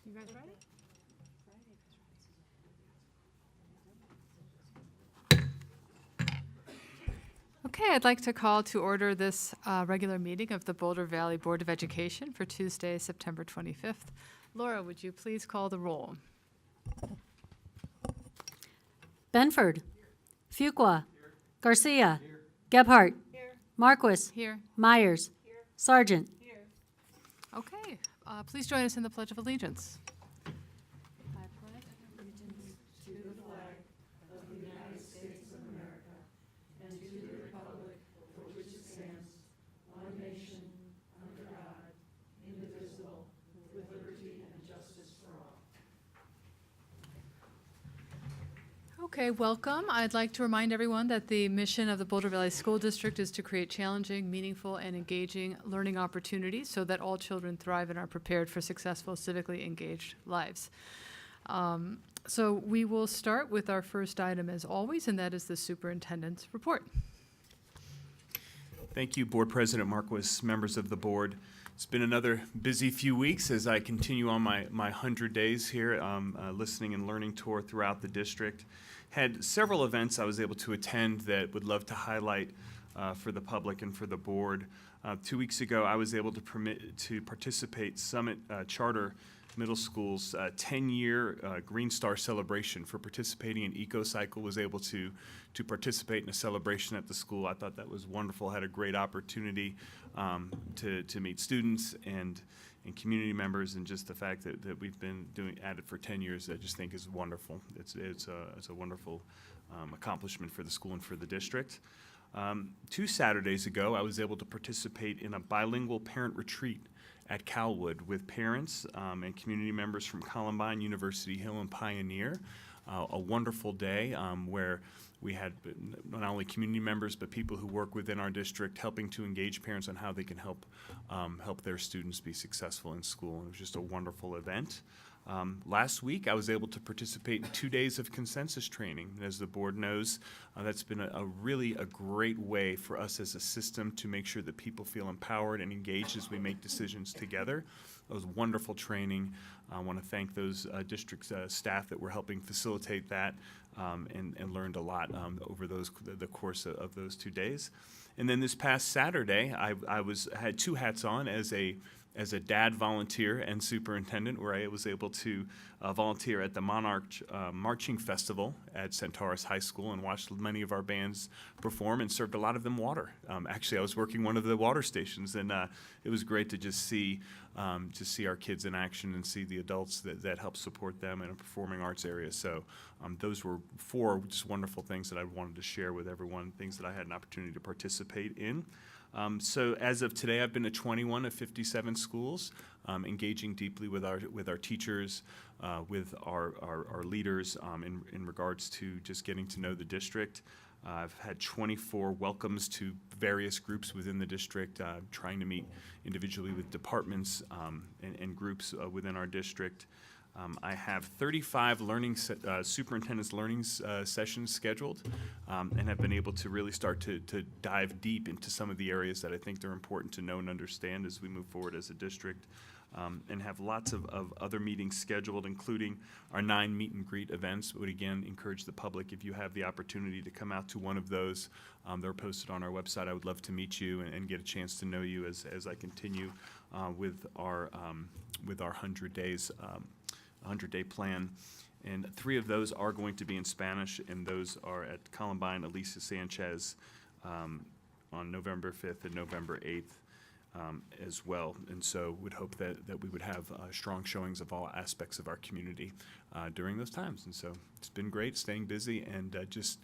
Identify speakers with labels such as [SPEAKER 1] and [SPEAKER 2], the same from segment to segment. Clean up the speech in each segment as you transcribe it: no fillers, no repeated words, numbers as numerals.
[SPEAKER 1] You guys ready? Okay, I'd like to call to order this regular meeting of the Boulder Valley Board of Education for Tuesday, September 25th. Laura, would you please call the roll?
[SPEAKER 2] Benford. Fuqua. Garcia. Gebhardt. Marquis.
[SPEAKER 1] Here.
[SPEAKER 2] Myers. Sargent.
[SPEAKER 1] Okay, please join us in the Pledge of Allegiance. Okay, welcome. I'd like to remind everyone that the mission of the Boulder Valley School District is to create challenging, meaningful, and engaging learning opportunities so that all children thrive and are prepared for successful, civically engaged lives. So we will start with our first item as always, and that is the Superintendent's Report.
[SPEAKER 3] Thank you, Board President Marquis, members of the board. It's been another busy few weeks as I continue on my 100 days here, listening and learning tour throughout the district. Had several events I was able to attend that would love to highlight for the public and for the board. 2 weeks ago, I was able to participate Summit Charter Middle School's 10-year Green Star celebration for participating in EcoCycle. Was able to participate in a celebration at the school. I thought that was wonderful. Had a great opportunity to meet students and community members, and just the fact that we've been at it for 10 years, I just think is wonderful. It's a wonderful accomplishment for the school and for the district. 2 Saturdays ago, I was able to participate in a bilingual parent retreat at Calwood with parents and community members from Columbine, University Hill, and Pioneer. A wonderful day where we had not only community members but people who work within our district helping to engage parents on how they can help their students be successful in school. And it was just a wonderful event. Last week, I was able to participate in 2 days of consensus training. And as the board knows, that's been a really great way for us as a system to make sure that people feel empowered and engaged as we make decisions together. It was wonderful training. I want to thank those district staff that were helping facilitate that and learned a lot over the course of those 2 days. And then this past Saturday, I had 2 hats on as a dad volunteer and superintendent, where I was able to volunteer at the Monarch Marching Festival at Centaurus High School and watched many of our bands perform and served a lot of them water. Actually, I was working one of the water stations, and it was great to just see our kids in action and see the adults that help support them in a performing arts area. So those were 4 just wonderful things that I wanted to share with everyone, things that I had an opportunity to participate in. So as of today, I've been to 21 of 57 schools, engaging deeply with our teachers, with our leaders in regards to just getting to know the district. I've had 24 welcomes to various groups within the district, trying to meet individually with departments and groups within our district. I have 35 superintendent's learning sessions scheduled, and have been able to really start to dive deep into some of the areas that I think they're important to know and understand as we move forward as a district, and have lots of other meetings scheduled, including our 9 meet and greet events. Would again encourage the public, if you have the opportunity to come out to one of those, they're posted on our website. I would love to meet you and get a chance to know you as I continue with our 100 days. 100-day plan, and 3 of those are going to be in Spanish, and those are at Columbine, Alicia Sanchez on November 5th and November 8th as well. And so would hope that we would have strong showings of all aspects of our community during those times. And so it's been great staying busy, and just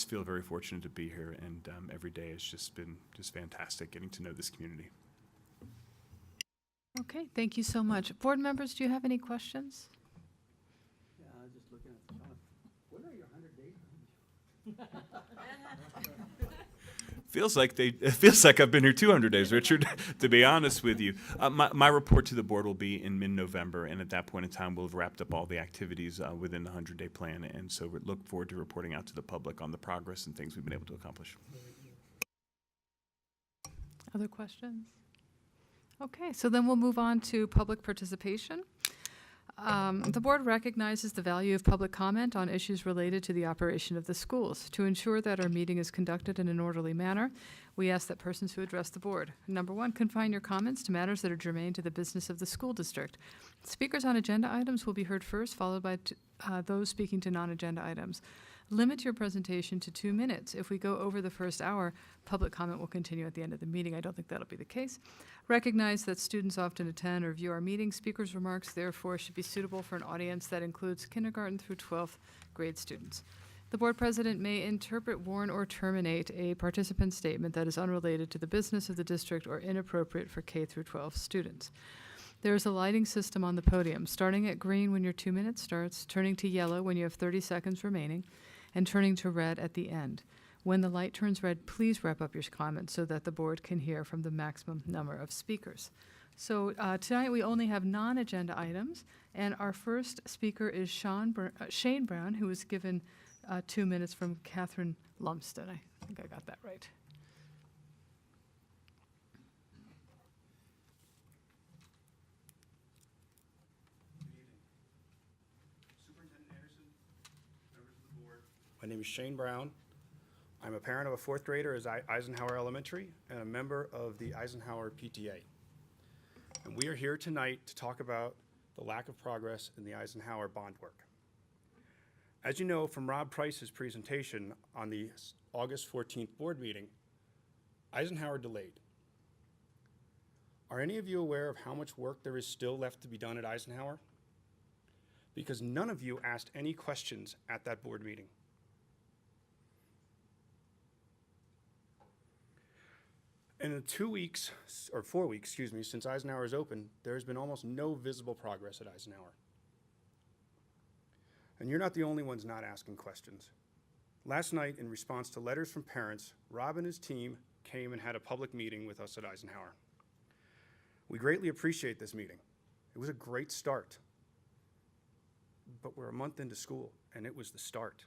[SPEAKER 3] feel very fortunate to be here, and every day has just been fantastic getting to know this community.
[SPEAKER 1] Okay, thank you so much. Board members, do you have any questions?
[SPEAKER 4] Yeah, I was just looking at the clock. When are your 100 days?
[SPEAKER 3] It feels like I've been here 200 days, Richard, to be honest with you. My report to the board will be in mid-November, and at that point in time, we'll have wrapped up all the activities within the 100-day plan, and so we look forward to reporting out to the public on the progress and things we've been able to accomplish.
[SPEAKER 1] Other questions? Okay, so then we'll move on to public participation. The board recognizes the value of public comment on issues related to the operation of the schools. To ensure that our meeting is conducted in an orderly manner, we ask that persons who address the board, number one, confine your comments to matters that are germane to the business of the school district. Speakers on agenda items will be heard first, followed by those speaking to non-agenda items. Limit your presentation to 2 minutes. If we go over the first hour, public comment will continue at the end of the meeting. I don't think that'll be the case. Recognize that students often attend or view our meetings. Speakers' remarks, therefore, should be suitable for an audience that includes kindergarten through 12th grade students. The board president may interpret, warn, or terminate a participant statement that is unrelated to the business of the district or inappropriate for K through 12 students. There is a lighting system on the podium, starting at green when your 2 minutes starts, turning to yellow when you have 30 seconds remaining, and turning to red at the end. When the light turns red, please wrap up your comments so that the board can hear from the maximum number of speakers. So tonight we only have non-agenda items, and our first speaker is Shane Brown, who was given 2 minutes from Catherine Lumsden. I think I got that right.
[SPEAKER 5] Superintendent Anderson, members of the board. My name is Shane Brown. I'm a parent of a fourth grader at Eisenhower Elementary and a member of the Eisenhower PTA. And we are here tonight to talk about the lack of progress in the Eisenhower bond work. As you know from Rob Price's presentation on the August 14th board meeting, Eisenhower delayed. Are any of you aware of how much work there is still left to be done at Eisenhower? Because none of you asked any questions at that board meeting. In the 2 weeks, or 4 weeks, excuse me, since Eisenhower is open, there has been almost no visible progress at Eisenhower. And you're not the only ones not asking questions. Last night, in response to letters from parents, Rob and his team came and had a public meeting with us at Eisenhower. We greatly appreciate this meeting. It was a great start. But we're a month into school, and it was the start.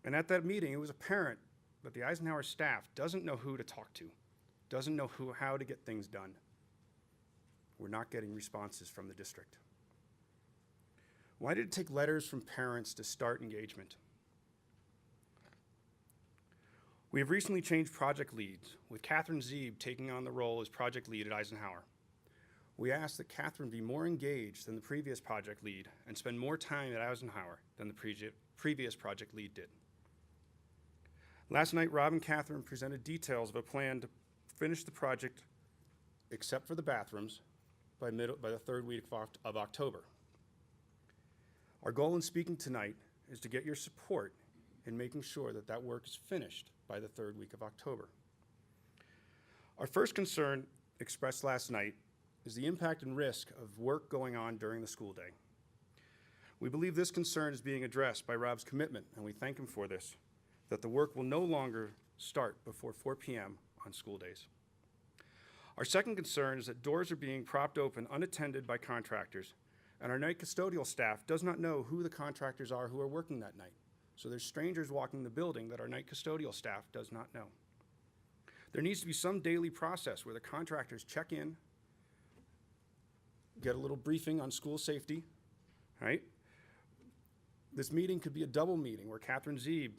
[SPEAKER 5] And at that meeting, it was apparent that the Eisenhower staff doesn't know who to talk to, doesn't know how to get things done. We're not getting responses from the district. Why did it take letters from parents to start engagement? We have recently changed project leads, with Catherine Zeeb taking on the role as project lead at Eisenhower. We asked that Catherine be more engaged than the previous project lead and spend more time at Eisenhower than the previous project lead did. Last night, Rob and Catherine presented details of a plan to finish the project, except for the bathrooms, by the third week of October. Our goal in speaking tonight is to get your support in making sure that that work is finished by the third week of October. Our first concern, expressed last night, is the impact and risk of work going on during the school day. We believe this concern is being addressed by Rob's commitment, and we thank him for this, that the work will no longer start before 4 p.m. on school days. Our second concern is that doors are being propped open unattended by contractors, and our night custodial staff does not know who the contractors are who are working that night. So there's strangers walking the building that our night custodial staff does not know. There needs to be some daily process where the contractors check in, get a little briefing on school safety, right? This meeting could be a double meeting where Catherine Zeeb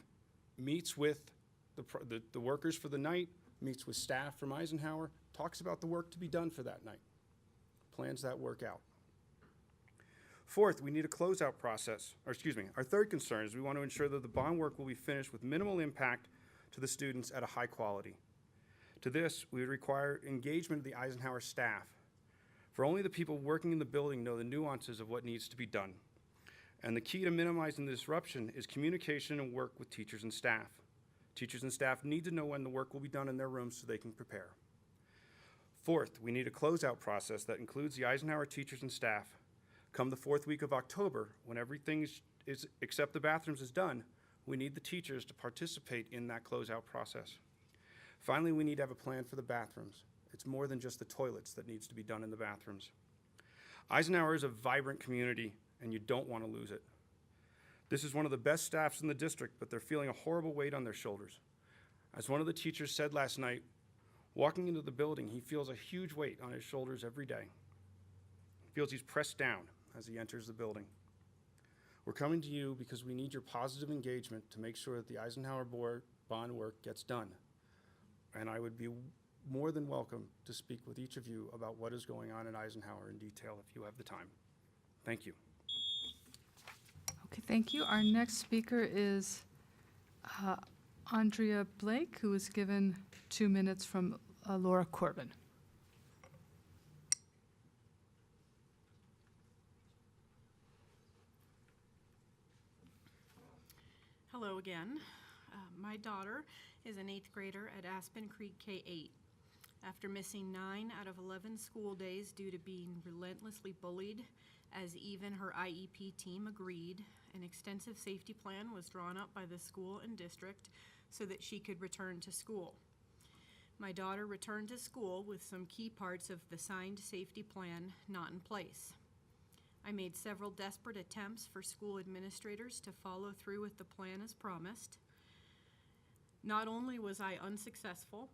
[SPEAKER 5] meets with the workers for the night, meets with staff from Eisenhower, talks about the work to be done for that night, plans that work out. Fourth, we need a closeout process, our third concern is we want to ensure that the bond work will be finished with minimal impact to the students at a high quality. To this, we would require engagement of the Eisenhower staff, for only the people working in the building know the nuances of what needs to be done. And the key to minimizing the disruption is communication and work with teachers and staff. Teachers and staff need to know when the work will be done in their rooms so they can prepare. Fourth, we need a closeout process that includes the Eisenhower teachers and staff. Come the fourth week of October, when everything is except the bathrooms is done, we need the teachers to participate in that closeout process. Finally, we need to have a plan for the bathrooms. It's more than just the toilets that needs to be done in the bathrooms. Eisenhower is a vibrant community, and you don't want to lose it. This is one of the best staffs in the district, but they're feeling a horrible weight on their shoulders. As one of the teachers said last night, walking into the building, he feels a huge weight on his shoulders every day. He feels he's pressed down as he enters the building. We're coming to you because we need your positive engagement to make sure that the Eisenhower bond work gets done. And I would be more than welcome to speak with each of you about what is going on in Eisenhower in detail if you have the time. Thank you.
[SPEAKER 1] Okay, thank you. Our next speaker is Andrea Blake, who was given 2 minutes from Laura Corbin.
[SPEAKER 6] Hello again. My daughter is an 8th grader at Aspen Creek K-8. After missing 9 out of 11 school days due to being relentlessly bullied, as even her IEP team agreed, an extensive safety plan was drawn up by the school and district so that she could return to school. My daughter returned to school with some key parts of the signed safety plan not in place. I made several desperate attempts for school administrators to follow through with the plan as promised. Not only was I unsuccessful,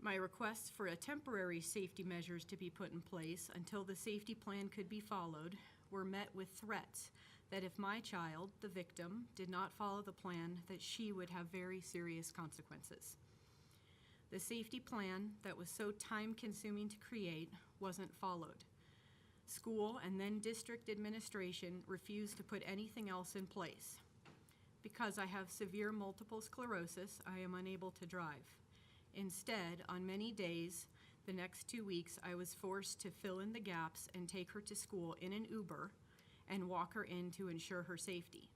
[SPEAKER 6] my requests for a temporary safety measures to be put in place until the safety plan could be followed were met with threats that if my child, the victim, did not follow the plan, that she would have very serious consequences. The safety plan that was so time-consuming to create wasn't followed. School and then district administration refused to put anything else in place. Because I have severe multiple sclerosis, I am unable to drive. Instead, on many days, the next 2 weeks, I was forced to fill in the gaps and take her to school in an Uber and walk her in to ensure her safety.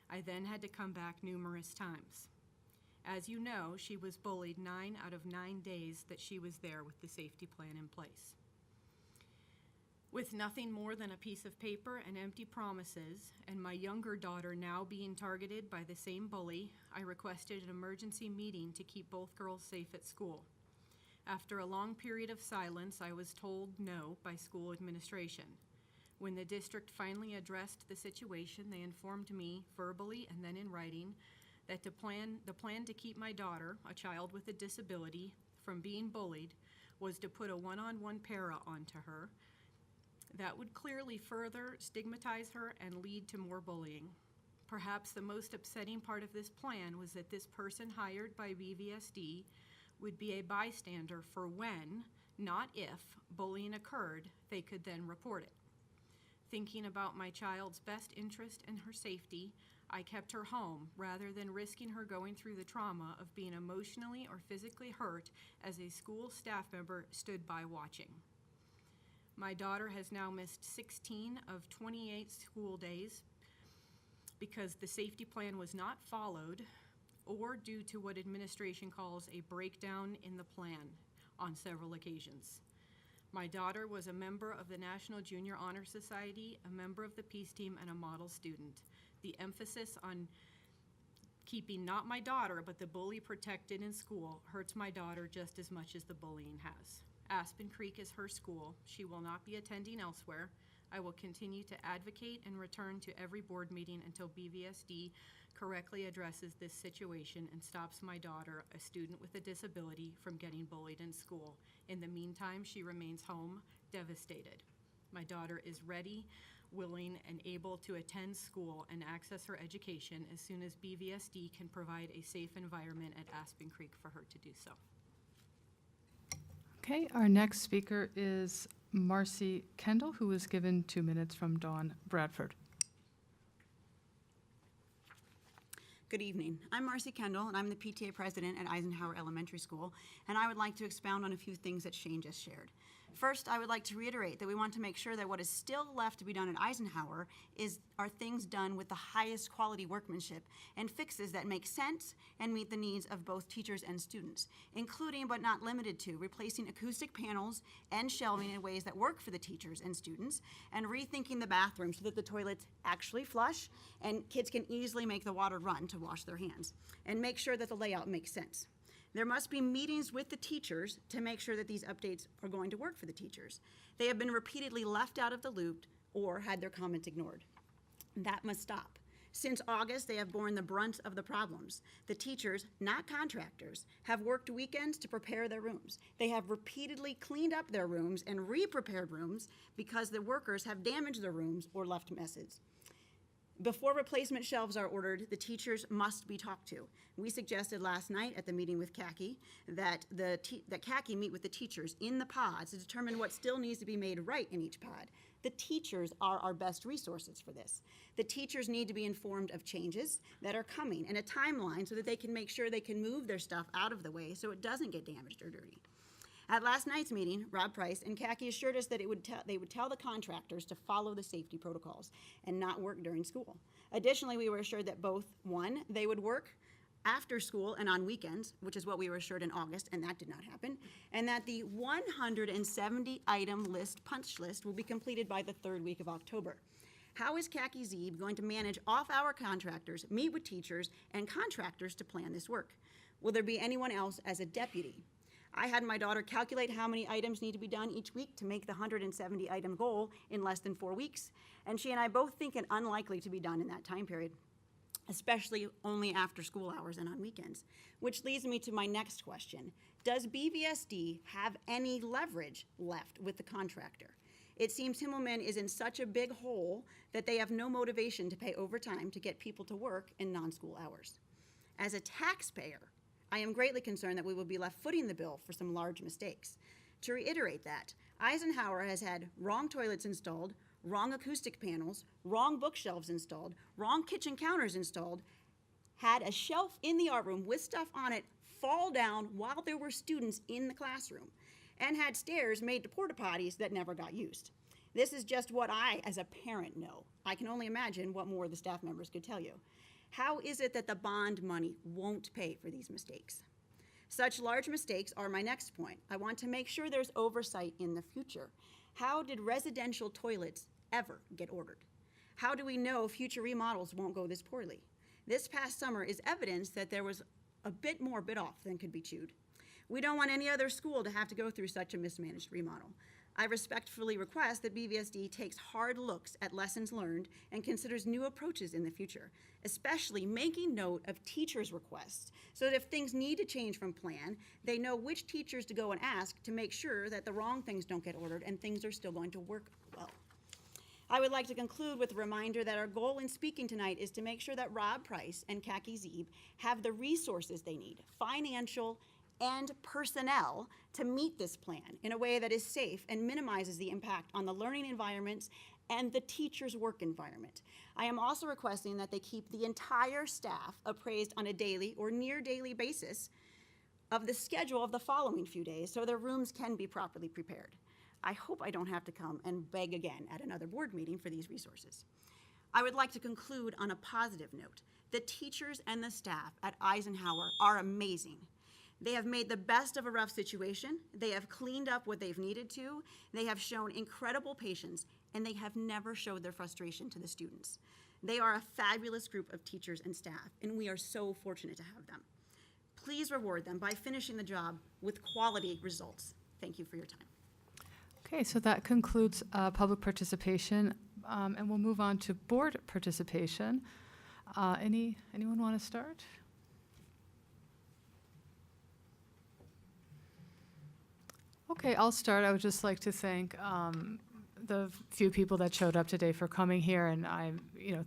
[SPEAKER 6] I then had to come back numerous times. As you know, she was bullied 9 out of 9 days that she was there with the safety plan in place. With nothing more than a piece of paper and empty promises, and my younger daughter now being targeted by the same bully, I requested an emergency meeting to keep both girls safe at school. After a long period of silence, I was told no by school administration. When the district finally addressed the situation, they informed me verbally and then in writing that the plan to keep my daughter, a child with a disability, from being bullied was to put a one-on-one para onto her. That would clearly further stigmatize her and lead to more bullying. Perhaps the most upsetting part of this plan was that this person hired by BVSD would be a bystander for when, not if, bullying occurred, they could then report it. Thinking about my child's best interest and her safety, I kept her home rather than risking her going through the trauma of being emotionally or physically hurt as a school staff member stood by watching. My daughter has now missed 16 of 28 school days because the safety plan was not followed or due to what administration calls a breakdown in the plan on several occasions. My daughter was a member of the National Junior Honor Society, a member of the Peace Team, and a model student. The emphasis on keeping not my daughter, but the bully protected in school hurts my daughter just as much as the bullying has. Aspen Creek is her school. She will not be attending elsewhere. I will continue to advocate and return to every board meeting until BVSD correctly addresses this situation and stops my daughter, a student with a disability, from getting bullied in school. In the meantime, she remains home, devastated. My daughter is ready, willing, and able to attend school and access her education as soon as BVSD can provide a safe environment at Aspen Creek for her to do so.
[SPEAKER 1] Okay, our next speaker is Marci Kendall, who was given 2 minutes from Dawn Bradford.
[SPEAKER 7] Good evening. I'm Marci Kendall, and I'm the PTA president at Eisenhower Elementary School, and I would like to expound on a few things that Shane just shared. First, I would like to reiterate that we want to make sure that what is still left to be done at Eisenhower are things done with the highest quality workmanship and fixes that make sense and meet the needs of both teachers and students, including but not limited to replacing acoustic panels and shelving in ways that work for the teachers and students, and rethinking the bathroom so that the toilets actually flush and kids can easily make the water run to wash their hands, and make sure that the layout makes sense. There must be meetings with the teachers to make sure that these updates are going to work for the teachers. They have been repeatedly left out of the loop or had their comments ignored. That must stop. Since August, they have borne the brunt of the problems. The teachers, not contractors, have worked weekends to prepare their rooms. They have repeatedly cleaned up their rooms and re-prepared rooms because the workers have damaged their rooms or left messes. Before replacement shelves are ordered, the teachers must be talked to. We suggested last night at the meeting with CACI that CACI meet with the teachers in the pods to determine what still needs to be made right in each pod. The teachers are our best resources for this. The teachers need to be informed of changes that are coming and a timeline so that they can make sure they can move their stuff out of the way so it doesn't get damaged or dirty. At last night's meeting, Rob Price and CACI assured us that they would tell the contractors to follow the safety protocols and not work during school. Additionally, we were assured that both, one, they would work after school and on weekends, which is what we were assured in August, and that did not happen, and that the 170-item punch list will be completed by the third week of October. How is CACI Zeeb going to manage off-hour contractors, meet with teachers, and contractors to plan this work? Will there be anyone else as a deputy? I had my daughter calculate how many items need to be done each week to make the 170-item goal in less than 4 weeks, and she and I both think it unlikely to be done in that time period, especially only after school hours and on weekends. Which leads me to my next question. Does BVSD have any leverage left with the contractor? It seems Himmelman is in such a big hole that they have no motivation to pay overtime to get people to work in non-school hours. As a taxpayer, I am greatly concerned that we will be left footing the bill for some large mistakes. To reiterate that, Eisenhower has had wrong toilets installed, wrong acoustic panels, wrong bookshelves installed, wrong kitchen counters installed, had a shelf in the art room with stuff on it fall down while there were students in the classroom, and had stairs made to porta potties that never got used. This is just what I, as a parent, know. I can only imagine what more the staff members could tell you. How is it that the bond money won't pay for these mistakes? Such large mistakes are my next point. I want to make sure there's oversight in the future. How did residential toilets ever get ordered? How do we know future remodels won't go this poorly? This past summer is evidence that there was a bit more bit off than could be chewed. We don't want any other school to have to go through such a mismanaged remodel. I respectfully request that BVSD takes hard looks at lessons learned and considers new approaches in the future, especially making note of teachers' requests so that if things need to change from plan, they know which teachers to go and ask to make sure that the wrong things don't get ordered and things are still going to work well. I would like to conclude with a reminder that our goal in speaking tonight is to make sure that Rob Price and CACI Zeeb have the resources they need, financial and personnel, to meet this plan in a way that is safe and minimizes the impact on the learning environments and the teacher's work environment. I am also requesting that they keep the entire staff appraised on a daily or near daily basis of the schedule of the following few days so their rooms can be properly prepared. I hope I don't have to come and beg again at another board meeting for these resources. I would like to conclude on a positive note. The teachers and the staff at Eisenhower are amazing. They have made the best of a rough situation. They have cleaned up what they've needed to. They have shown incredible patience, and they have never showed their frustration to the students. They are a fabulous group of teachers and staff, and we are so fortunate to have them. Please reward them by finishing the job with quality results. Thank you for your time.
[SPEAKER 1] Okay, so that concludes public participation, and we'll move on to board participation. Anyone want to start? Okay, I'll start. I would just like to thank the few people that showed up today for coming here, and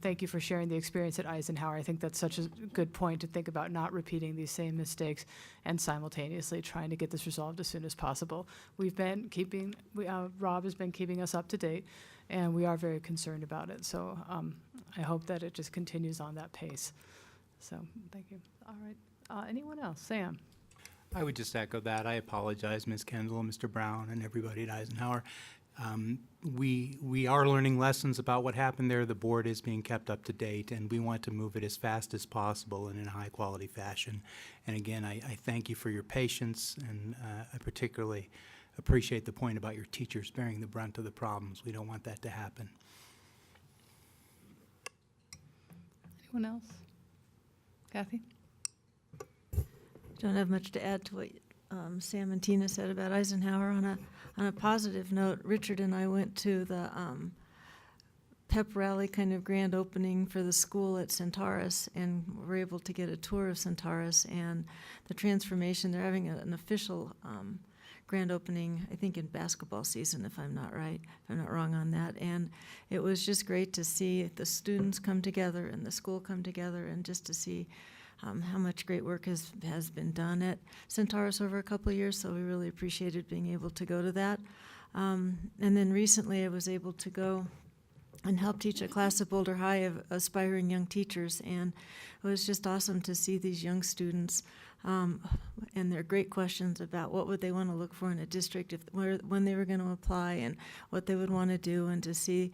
[SPEAKER 1] thank you for sharing the experience at Eisenhower. I think that's such a good point to think about, not repeating these same mistakes and simultaneously trying to get this resolved as soon as possible. Rob has been keeping us up to date, and we are very concerned about it. So I hope that it just continues on that pace. So thank you. All right. Anyone else? Sam?
[SPEAKER 8] I would just echo that. I apologize, Ms. Kendall, Mr. Brown, and everybody at Eisenhower. We are learning lessons about what happened there. The board is being kept up to date, and we want to move it as fast as possible and in a high-quality fashion. And again, I thank you for your patience, and I particularly appreciate the point about your teachers bearing the brunt of the problems. We don't want that to happen.
[SPEAKER 1] Anyone else? Kathy?
[SPEAKER 9] Don't have much to add to what Sam and Tina said about Eisenhower. On a positive note, Richard and I went to the pep rally kind of grand opening for the school at Centaurus, and we're able to get a tour of Centaurus and the transformation. They're having an official grand opening, I think in basketball season, if I'm not wrong on that. And it was just great to see the students come together and the school come together, and just to see how much great work has been done at Centaurus over a couple of years. So we really appreciated being able to go to that. And then recently I was able to go and help teach a class at Boulder High of aspiring young teachers, and it was just awesome to see these young students and their great questions about what would they want to look for in a district, when they were going to apply, and what they would want to do, and to see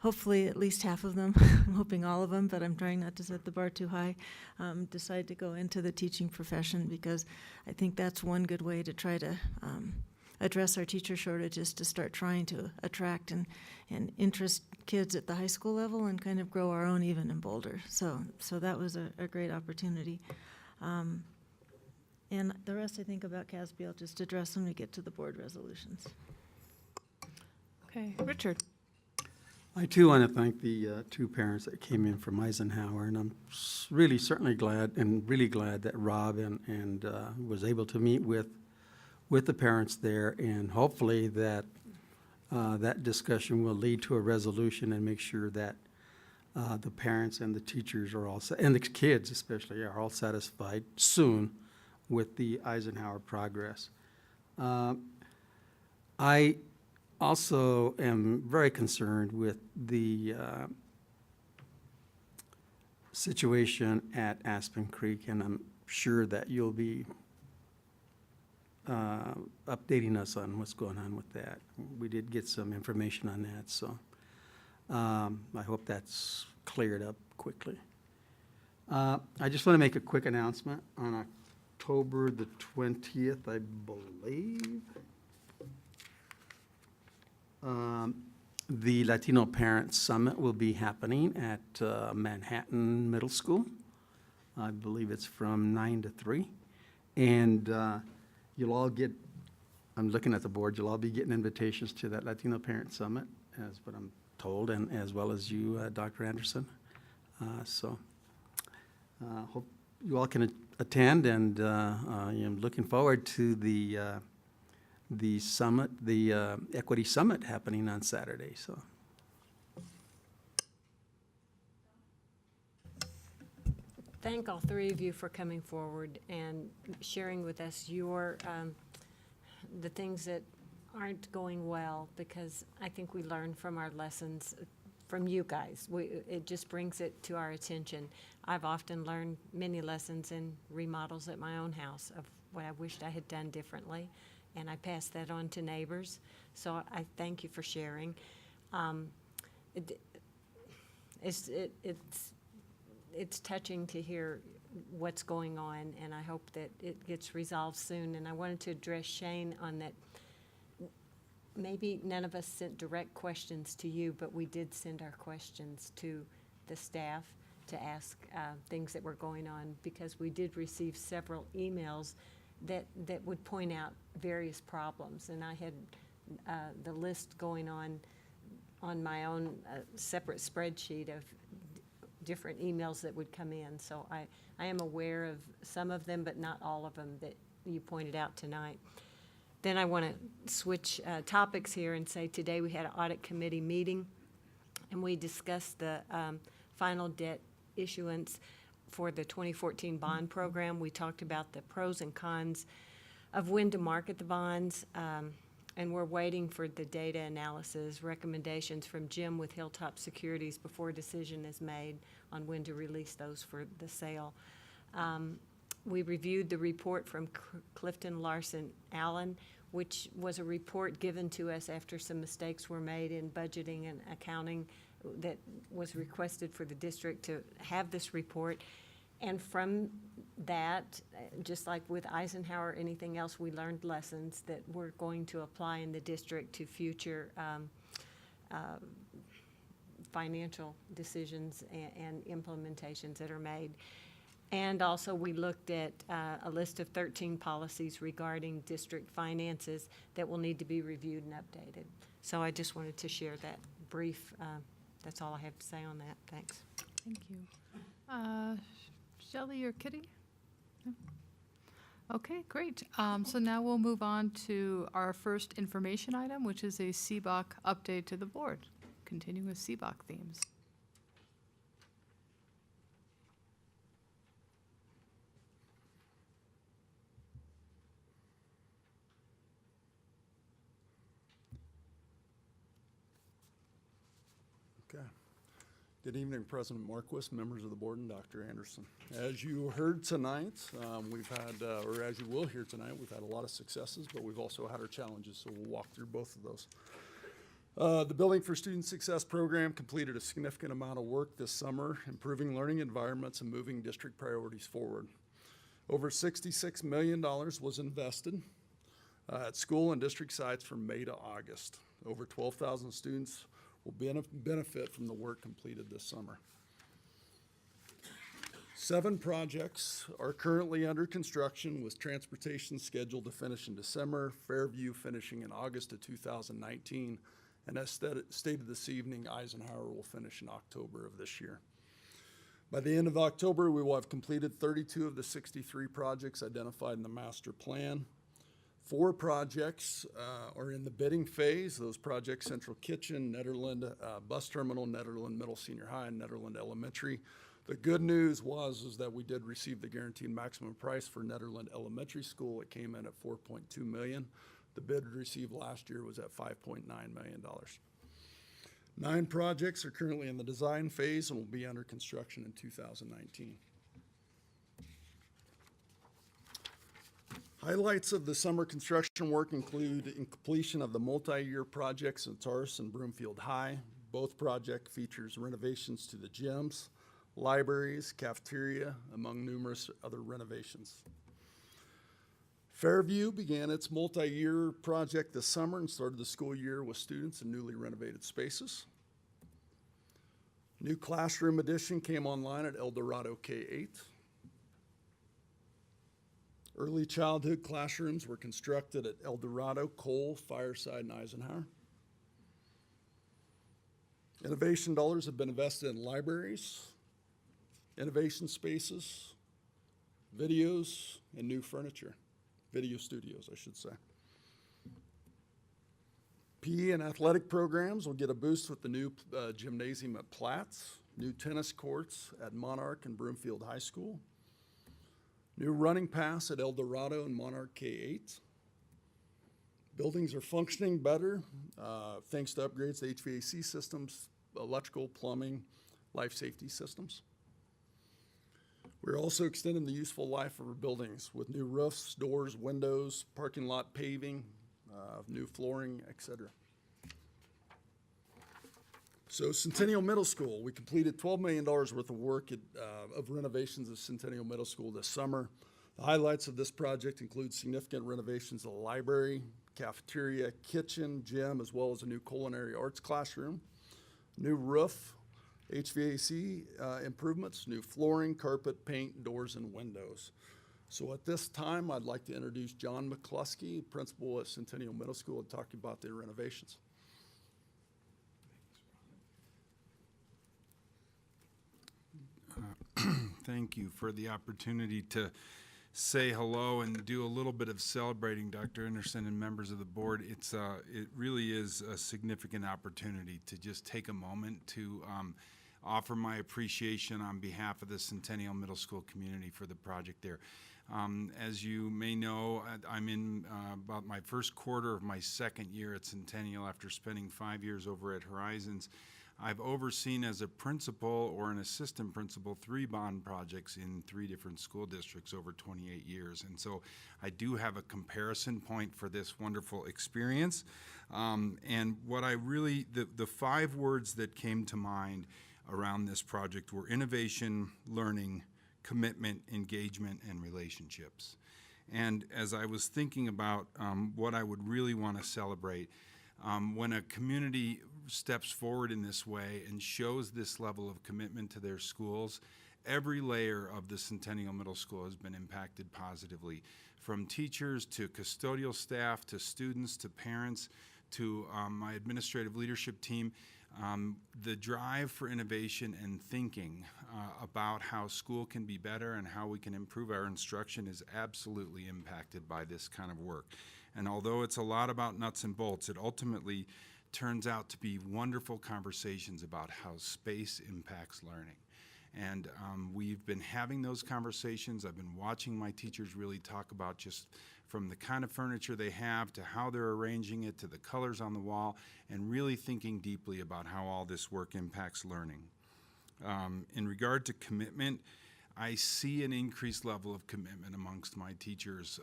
[SPEAKER 9] hopefully at least half of them, I'm hoping all of them, but I'm trying not to set the bar too high, decide to go into the teaching profession, because I think that's one good way to try to address our teacher shortages, to start trying to attract and interest kids at the high school level and kind of grow our own even in Boulder. So that was a great opportunity. And the rest I think about CASB I'll just address when we get to the board resolutions.
[SPEAKER 1] Okay, Richard.
[SPEAKER 4] I too want to thank the two parents that came in from Eisenhower, and I'm really certainly glad that Rob and was able to meet with the parents there, and hopefully that that discussion will lead to a resolution and make sure that the parents and the teachers are all, and the kids especially, are all satisfied soon with the Eisenhower progress. I also am very concerned with the situation at Aspen Creek, and I'm sure that you'll be updating us on what's going on with that. We did get some information on that, so I hope that's cleared up quickly. I just want to make a quick announcement. On October the 20th, I believe, the Latino Parents Summit will be happening at Manhattan Middle School. I believe it's from 9 to 3. And you'll all get, I'm looking at the board, you'll all be getting invitations to that Latino Parent Summit, as what I'm told, and as well as you, Dr. Anderson. So hope you all can attend, and I'm looking forward to the summit, the Equity Summit happening on Saturday. So.
[SPEAKER 10] Thank all three of you for coming forward and sharing with us your the things that aren't going well, because I think we learn from our lessons from you guys. It just brings it to our attention. I've often learned many lessons in remodels at my own house of what I wished I had done differently, and I pass that on to neighbors. So I thank you for sharing. It's touching to hear what's going on, and I hope that it gets resolved soon. And I wanted to address Shane on that. Maybe none of us sent direct questions to you, but we did send our questions to the staff to ask things that were going on, because we did receive several emails that would point out various problems. And I had the list going on my own separate spreadsheet of different emails that would come in. So I am aware of some of them, but not all of them that you pointed out tonight. Then I want to switch topics here and say today we had an audit committee meeting, and we discussed the final debt issuance for the 2014 bond program. We talked about the pros and cons of when to market the bonds, and we're waiting for the data analysis recommendations from Jim with Hilltop Securities before a decision is made on when to release those for the sale. We reviewed the report from Clifton Larson Allen, which was a report given to us after some mistakes were made in budgeting and accounting that was requested for the district to have this report. And from that, just like with Eisenhower, anything else, we learned lessons that we're going to apply in the district to future financial decisions and implementations that are made. And also we looked at a list of 13 policies regarding district finances that will need to be reviewed and updated. So I just wanted to share that brief That's all I have to say on that. Thanks.
[SPEAKER 1] Thank you. Shelley or Kitty? No? Okay, great. So now we'll move on to our first information item, which is a CBOC update to the board, continuing with CBOC themes.
[SPEAKER 11] Okay. Good evening, President Marquis, members of the board, and Dr. Anderson. As you heard tonight, we've had, or as you will hear tonight, we've had a lot of successes, but we've also had our challenges, so we'll walk through both of those. The Building for Student Success program completed a significant amount of work this summer, improving learning environments and moving district priorities forward. Over $66 million was invested at school and district sites from May to August. Over 12,000 students will benefit from the work completed this summer. 7 projects are currently under construction, with transportation scheduled to finish in December, Fairview finishing in August of 2019, and as stated this evening, Eisenhower will finish in October of this year. By the end of October, we will have completed 32 of the 63 projects identified in the master plan. 4 projects are in the bidding phase. Those projects: Central Kitchen, Nederland Bus Terminal, Nederland Middle Senior High, and Nederland Elementary. The good news is that we did receive the guaranteed maximum price for Nederland Elementary School. It came in at $4.2 million. The bid received last year was at $5.9 million. 9 projects are currently in the design phase and will be under construction in 2019. Highlights of the summer construction work include completion of the multi-year projects in Taurus and Broomfield High. Both project features renovations to the gyms, libraries, cafeteria, among numerous other renovations. Fairview began its multi-year project this summer and started the school year with students in newly renovated spaces. New classroom addition came online at El Dorado K-8. Early childhood classrooms were constructed at El Dorado, Cole, Fireside, and Eisenhower. Innovation dollars have been invested in libraries, innovation spaces, videos, and new furniture. Video studios, I should say. PE and athletic programs will get a boost with the new gymnasium at Platts, new tennis courts at Monarch and Broomfield High School, new running paths at El Dorado and Monarch K-8. Buildings are functioning better thanks to upgrades to HVAC systems, electrical, plumbing, life safety systems. We're also extending the useful life of our buildings with new roofs, doors, windows, parking lot paving, new flooring, etc. So Centennial Middle School, we completed $12 million worth of work of renovations of Centennial Middle School this summer. The highlights of this project include significant renovations of the library, cafeteria, kitchen, gym, as well as a new culinary arts classroom, new roof, HVAC improvements, new flooring, carpet, paint, doors, and windows. So at this time, I'd like to introduce John McCluskey, principal at Centennial Middle School, and talk about the renovations.
[SPEAKER 12] Thank you for the opportunity to say hello and do a little bit of celebrating, Dr. Anderson and members of the board. It really is a significant opportunity to just take a moment to offer my appreciation on behalf of the Centennial Middle School community for the project there. As you may know, I'm in about my first quarter of my second year at Centennial after spending 5 years over at Horizons. I've overseen as a principal or an assistant principal 3 bond projects in 3 different school districts over 28 years. And so I do have a comparison point for this wonderful experience. And what I really, the 5 words that came to mind around this project were innovation, learning, commitment, engagement, and relationships. And as I was thinking about what I would really want to celebrate, when a community steps forward in this way and shows this level of commitment to their schools, every layer of the Centennial Middle School has been impacted positively, from teachers to custodial staff to students to parents to my administrative leadership team. The drive for innovation and thinking about how school can be better and how we can improve our instruction is absolutely impacted by this kind of work. And although it's a lot about nuts and bolts, it ultimately turns out to be wonderful conversations about how space impacts learning. And we've been having those conversations. I've been watching my teachers really talk about just from the kind of furniture they have to how they're arranging it to the colors on the wall, and really thinking deeply about how all this work impacts learning. In regard to commitment, I see an increased level of commitment amongst my teachers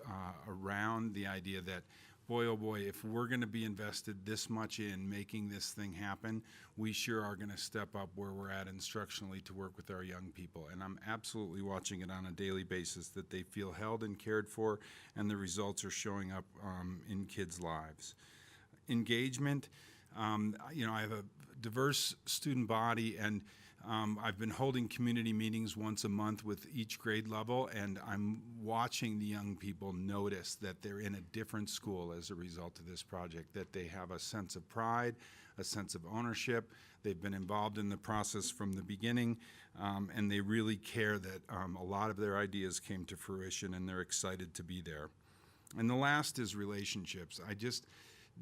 [SPEAKER 12] around the idea that, boy, oh boy, if we're going to be invested this much in making this thing happen, we sure are going to step up where we're at instructionally to work with our young people. And I'm absolutely watching it on a daily basis that they feel held and cared for, and the results are showing up in kids' lives. Engagement, you know, I have a diverse student body, and I've been holding community meetings once a month with each grade level, and I'm watching the young people notice that they're in a different school as a result of this project, that they have a sense of pride, a sense of ownership. They've been involved in the process from the beginning, and they really care that a lot of their ideas came to fruition, and they're excited to be there. And the last is relationships.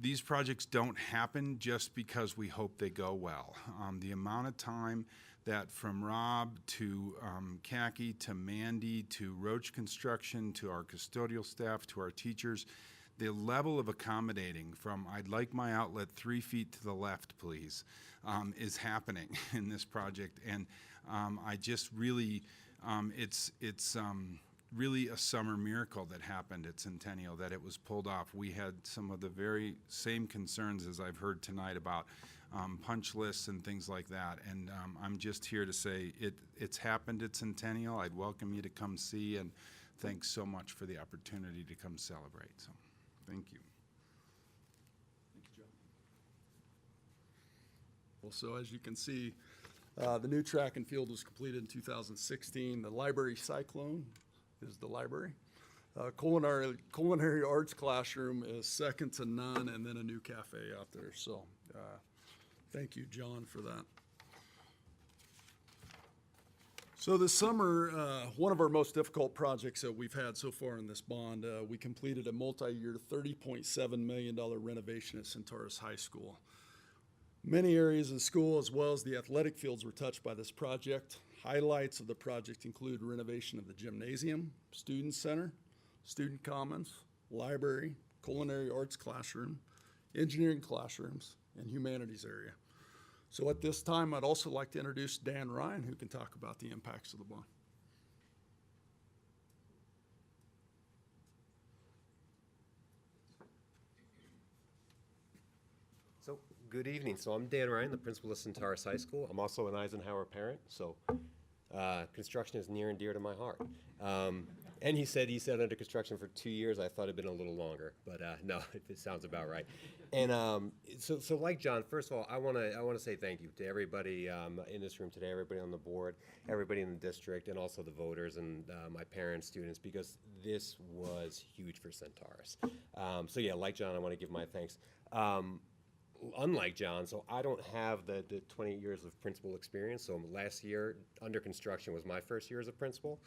[SPEAKER 12] These projects don't happen just because we hope they go well. The amount of time that from Rob to Khaki to Mandy to Roach Construction to our custodial staff to our teachers, the level of accommodating from "I'd like my outlet 3 feet to the left, please," is happening in this project. And I just really, it's really a summer miracle that happened at Centennial, that it was pulled off. We had some of the very same concerns as I've heard tonight about punch lists and things like that. And I'm just here to say it's happened at Centennial. I'd welcome you to come see, and thanks so much for the opportunity to come celebrate. So, thank you.
[SPEAKER 11] Thank you, John. Well, so as you can see, the new track and field was completed in 2016. The library cyclone is the library. Culinary arts classroom is second to none, and then a new cafe out there. So thank you, John, for that. So this summer, one of our most difficult projects that we've had so far in this bond, we completed a multi-year $30.7 million renovation at Centaurus High School. Many areas of the school, as well as the athletic fields, were touched by this project. Highlights of the project include renovation of the gymnasium, student center, student commons, library, culinary arts classroom, engineering classrooms, and humanities area. So at this time, I'd also like to introduce Dan Ryan, who can talk about the impacts of the bond.
[SPEAKER 13] So, good evening. So I'm Dan Ryan, the principal of Centaurus High School. I'm also an Eisenhower parent, so construction is near and dear to my heart. And he said under construction for 2 years. I thought it'd been a little longer, but no, it sounds about right. And so like John, first of all, I want to say thank you to everybody in this room today, everybody on the board, everybody in the district, and also the voters and my parents, students, because this was huge for Centaurus. So yeah, like John, I want to give my thanks. Unlike John, so I don't have the 20 years of principal experience. So last year, under construction was my first year as a principal.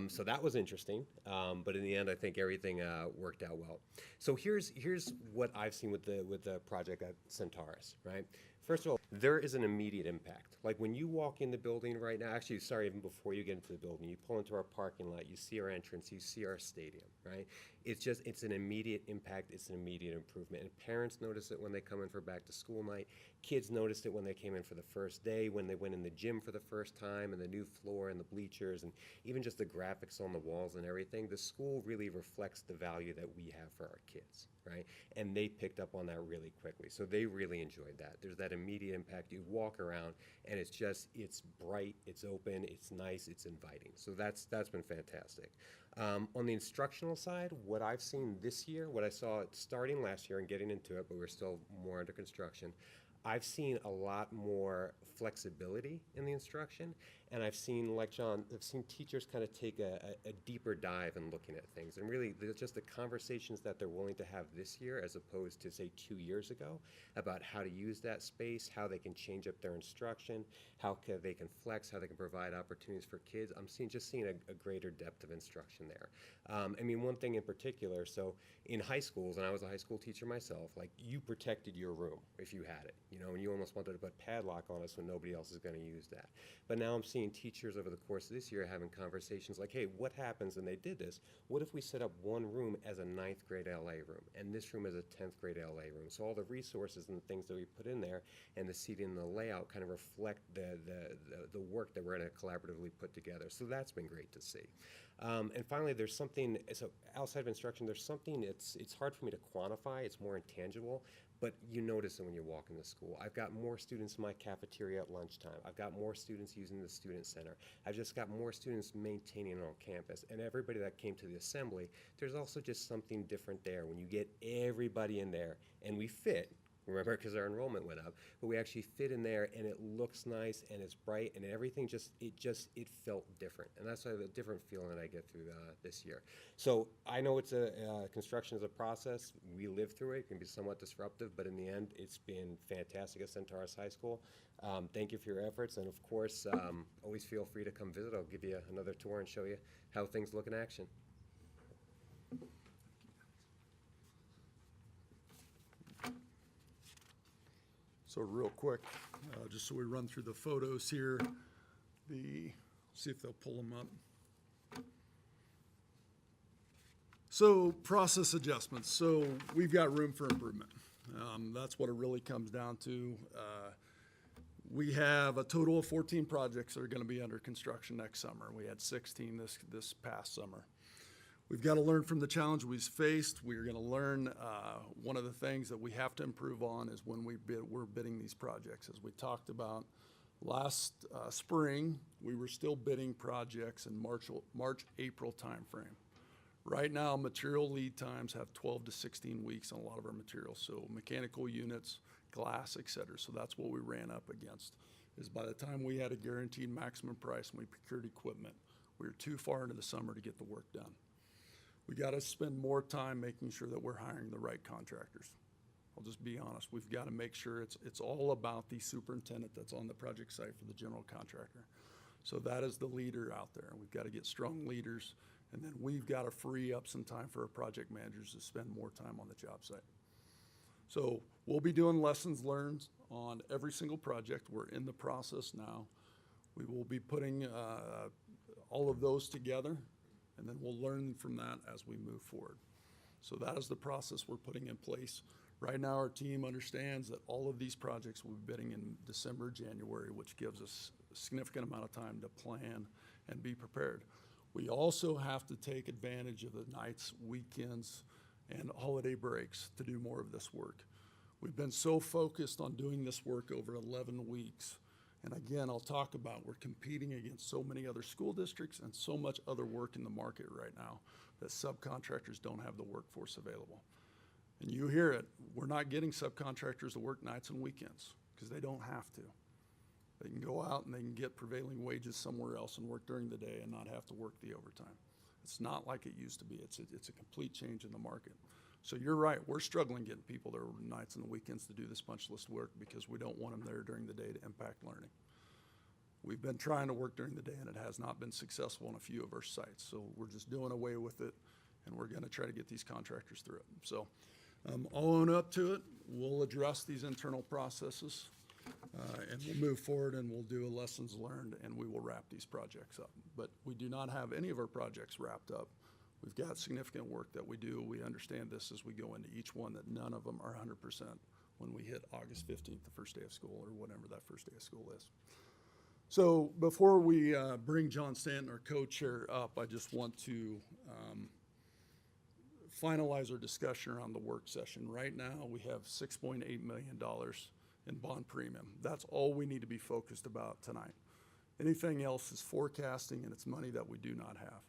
[SPEAKER 13] So that was interesting. But in the end, I think everything worked out well. So here's what I've seen with the project at Centaurus, right? First of all, there is an immediate impact. Like when you walk in the building right now, actually, sorry, even before you get into the building, you pull into our parking lot, you see our entrance, you see our stadium, right? It's an immediate impact, it's an immediate improvement. And parents notice it when they come in for back to school night. Kids noticed it when they came in for the first day, when they went in the gym for the first time, and the new floor and the bleachers, and even just the graphics on the walls and everything. The school really reflects the value that we have for our kids, right? And they picked up on that really quickly. So they really enjoyed that. There's that immediate impact. You walk around and it's bright, it's open, it's nice, it's inviting. So that's been fantastic. On the instructional side, what I've seen this year, what I saw starting last year and getting into it, but we're still more under construction, I've seen a lot more flexibility in the instruction, and I've seen, like John, I've seen teachers kind of take a deeper dive in looking at things, and really just the conversations that they're willing to have this year as opposed to, say, 2 years ago about how to use that space, how they can change up their instruction, they can flex, how they can provide opportunities for kids. I'm just seeing a greater depth of instruction there. I mean, one thing in particular, so in high schools, and I was a high school teacher myself, like, you protected your room if you had it, you know, and you almost wanted to put padlock on us when nobody else is going to use that. But now I'm seeing teachers over the course of this year having conversations like, hey, what happens, and they did this, what if we set up one room as a 9th grade LA room, and this room as a 10th grade LA room? So all the resources and things that we put in there and the seating and the layout kind of reflect the work that we're going to collaboratively put together. So that's been great to see. And finally, there's something, so outside of instruction, there's something, it's hard for me to quantify, it's more intangible, but you notice it when you walk in the school. I've got more students in my cafeteria at lunchtime. I've got more students using the student center. I've just got more students maintaining it on campus. And everybody that came to the assembly, there's also just something different there. When you get everybody in there and we fit, remember, because our enrollment went up, but we actually fit in there and it looks nice and it's bright and everything it felt different. And that's a different feeling that I get through this year. So I know it's construction is a process. We live through it. It can be somewhat disruptive, but in the end, it's been fantastic at Centaurus High School. Thank you for your efforts. And of course, always feel free to come visit. I'll give you another tour and show you how things look in action.
[SPEAKER 11] So real quick, just so we run through the photos here, see if they'll pull them up. So process adjustments. So we've got room for improvement. That's what it really comes down to. We have a total of 14 projects that are going to be under construction next summer. We had 16 this past summer. We've got to learn from the challenge we've faced. We're going to learn, one of the things that we have to improve on is when we're bidding these projects. As we talked about last spring, we were still bidding projects in March, April timeframe. Right now, material lead times have 12 to 16 weeks on a lot of our materials. So mechanical units, glass, et cetera. So that's what we ran up against, is by the time we had a guaranteed maximum price and we procured equipment, we were too far into the summer to get the work done. We got to spend more time making sure that we're hiring the right contractors. I'll just be honest. We've got to make sure it's all about the superintendent that's on the project site for the general contractor. So that is the leader out there. We've got to get strong leaders, and then we've got to free up some time for our project managers to spend more time on the job site. So we'll be doing lessons learned on every single project. We're in the process now. We will be putting all of those together, and then we'll learn from that as we move forward. So that is the process we're putting in place. Right now, our team understands that all of these projects will be bidding in December, January, which gives us a significant amount of time to plan and be prepared. We also have to take advantage of the nights, weekends, and holiday breaks to do more of this work. We've been so focused on doing this work over 11 weeks. And again, I'll talk about we're competing against so many other school districts and so much other work in the market right now that subcontractors don't have the workforce available. And you hear it, we're not getting subcontractors to work nights and weekends because they don't have to. They can go out and they can get prevailing wages somewhere else and work during the day and not have to work the overtime. It's not like it used to be. It's a complete change in the market. So you're right, we're struggling getting people there nights and the weekends to do this punch list work because we don't want them there during the day to impact learning. We've been trying to work during the day and it has not been successful on a few of our sites. So we're just doing away with it and we're gonna try to get these contractors through it. So I'll own up to it. We'll address these internal processes and we'll move forward and we'll do a lessons learned and we will wrap these projects up. But we do not have any of our projects wrapped up. We've got significant work that we do. We understand this as we go into each one, that none of them are 100% when we hit August 15th, the first day of school, or whatever that first day of school is. So before we bring John Stanton, our co-chair, up, I just want to finalize our discussion around the work session. Right now, we have $6.8 million in bond premium. That's all we need to be focused about tonight. Anything else is forecasting and it's money that we do not have.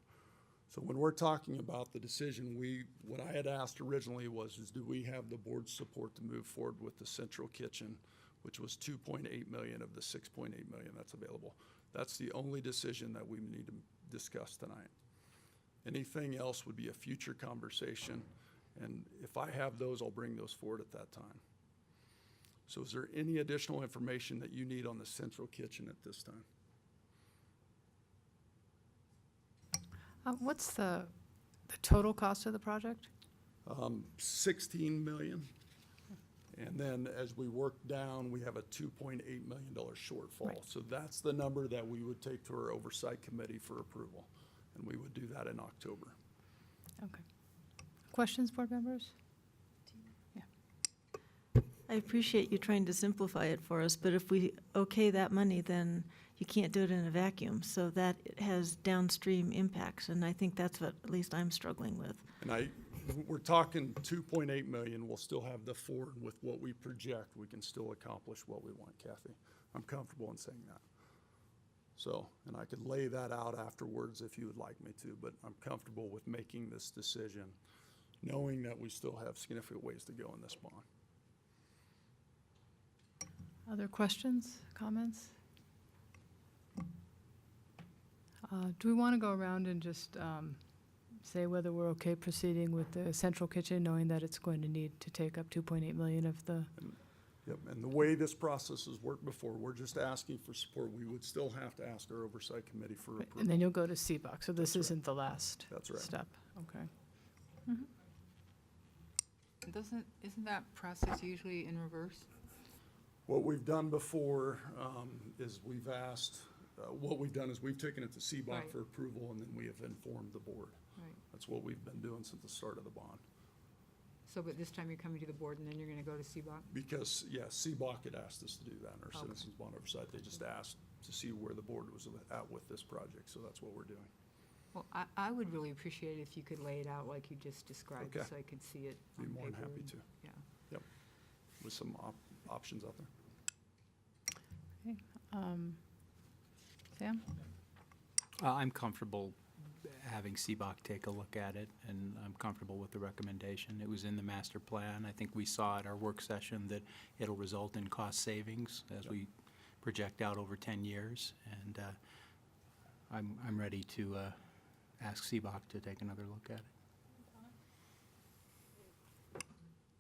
[SPEAKER 11] So when we're talking about the decision, what I had asked originally was, do we have the board's support to move forward with the central kitchen which was 2.8 million of the 6.8 million that's available. That's the only decision that we need to discuss tonight. Anything else would be a future conversation, and if I have those, I'll bring those forward at that time. So is there any additional information that you need on the central kitchen at this time?
[SPEAKER 1] What's the total cost of the project?
[SPEAKER 11] 16 million. And then as we work down, we have a $2.8 million shortfall.
[SPEAKER 1] Right.
[SPEAKER 11] So that's the number that we would take to our oversight committee for approval. And we would do that in October.
[SPEAKER 1] Okay. Questions, board members?
[SPEAKER 9] I appreciate you trying to simplify it for us, but if we okay that money, then you can't do it in a vacuum. So that has downstream impacts, and I think that's what at least I'm struggling with.
[SPEAKER 11] And we're talking 2.8 million. We'll still have the forward with what we project. We can still accomplish what we want, Kathy. I'm comfortable in saying that. So, and I could lay that out afterwards if you would like me to, but I'm comfortable with making this decision, knowing that we still have significant ways to go in this bond.
[SPEAKER 1] Other questions, comments? Do we want to go around and just say whether we're okay proceeding with the central kitchen, knowing that it's going to need to take up 2.8 million of the?
[SPEAKER 11] Yep, and the way this process has worked before, we're just asking for support. We would still have to ask our oversight committee for approval.
[SPEAKER 1] And then you'll go to CBOC, so this
[SPEAKER 11] That's right.
[SPEAKER 1] isn't the last
[SPEAKER 11] That's right.
[SPEAKER 1] step. Okay.
[SPEAKER 14] Isn't that process usually in reverse?
[SPEAKER 11] What we've done before is we've asked, what we've done is we've taken it to CBOC
[SPEAKER 14] Right.
[SPEAKER 11] for approval, and then we have informed the board.
[SPEAKER 14] Right.
[SPEAKER 11] That's what we've been doing since the start of the bond.
[SPEAKER 14] So, but this time you're coming to the board and then you're gonna go to CBOC?
[SPEAKER 11] Because, yeah, CBOC had asked us to do that in our
[SPEAKER 14] Okay.
[SPEAKER 11] Citizens Bond Oversight. They just asked to see where the board was at with this project, so that's what we're doing.
[SPEAKER 14] Well, I would really appreciate it if you could lay it out like you just described,
[SPEAKER 11] Okay.
[SPEAKER 14] so I could see it
[SPEAKER 11] Be
[SPEAKER 14] on
[SPEAKER 11] more than
[SPEAKER 14] paper
[SPEAKER 11] happy
[SPEAKER 14] and-
[SPEAKER 11] to.
[SPEAKER 14] Yeah.
[SPEAKER 11] Yep, with some options out there.
[SPEAKER 1] Okay. Sam?
[SPEAKER 8] I'm comfortable having CBOC take a look at it, and I'm comfortable with the recommendation. It was in the master plan. I think we saw at our work session that it'll result in cost savings as we project out over 10 years, and I'm ready to ask CBOC to take another look at it.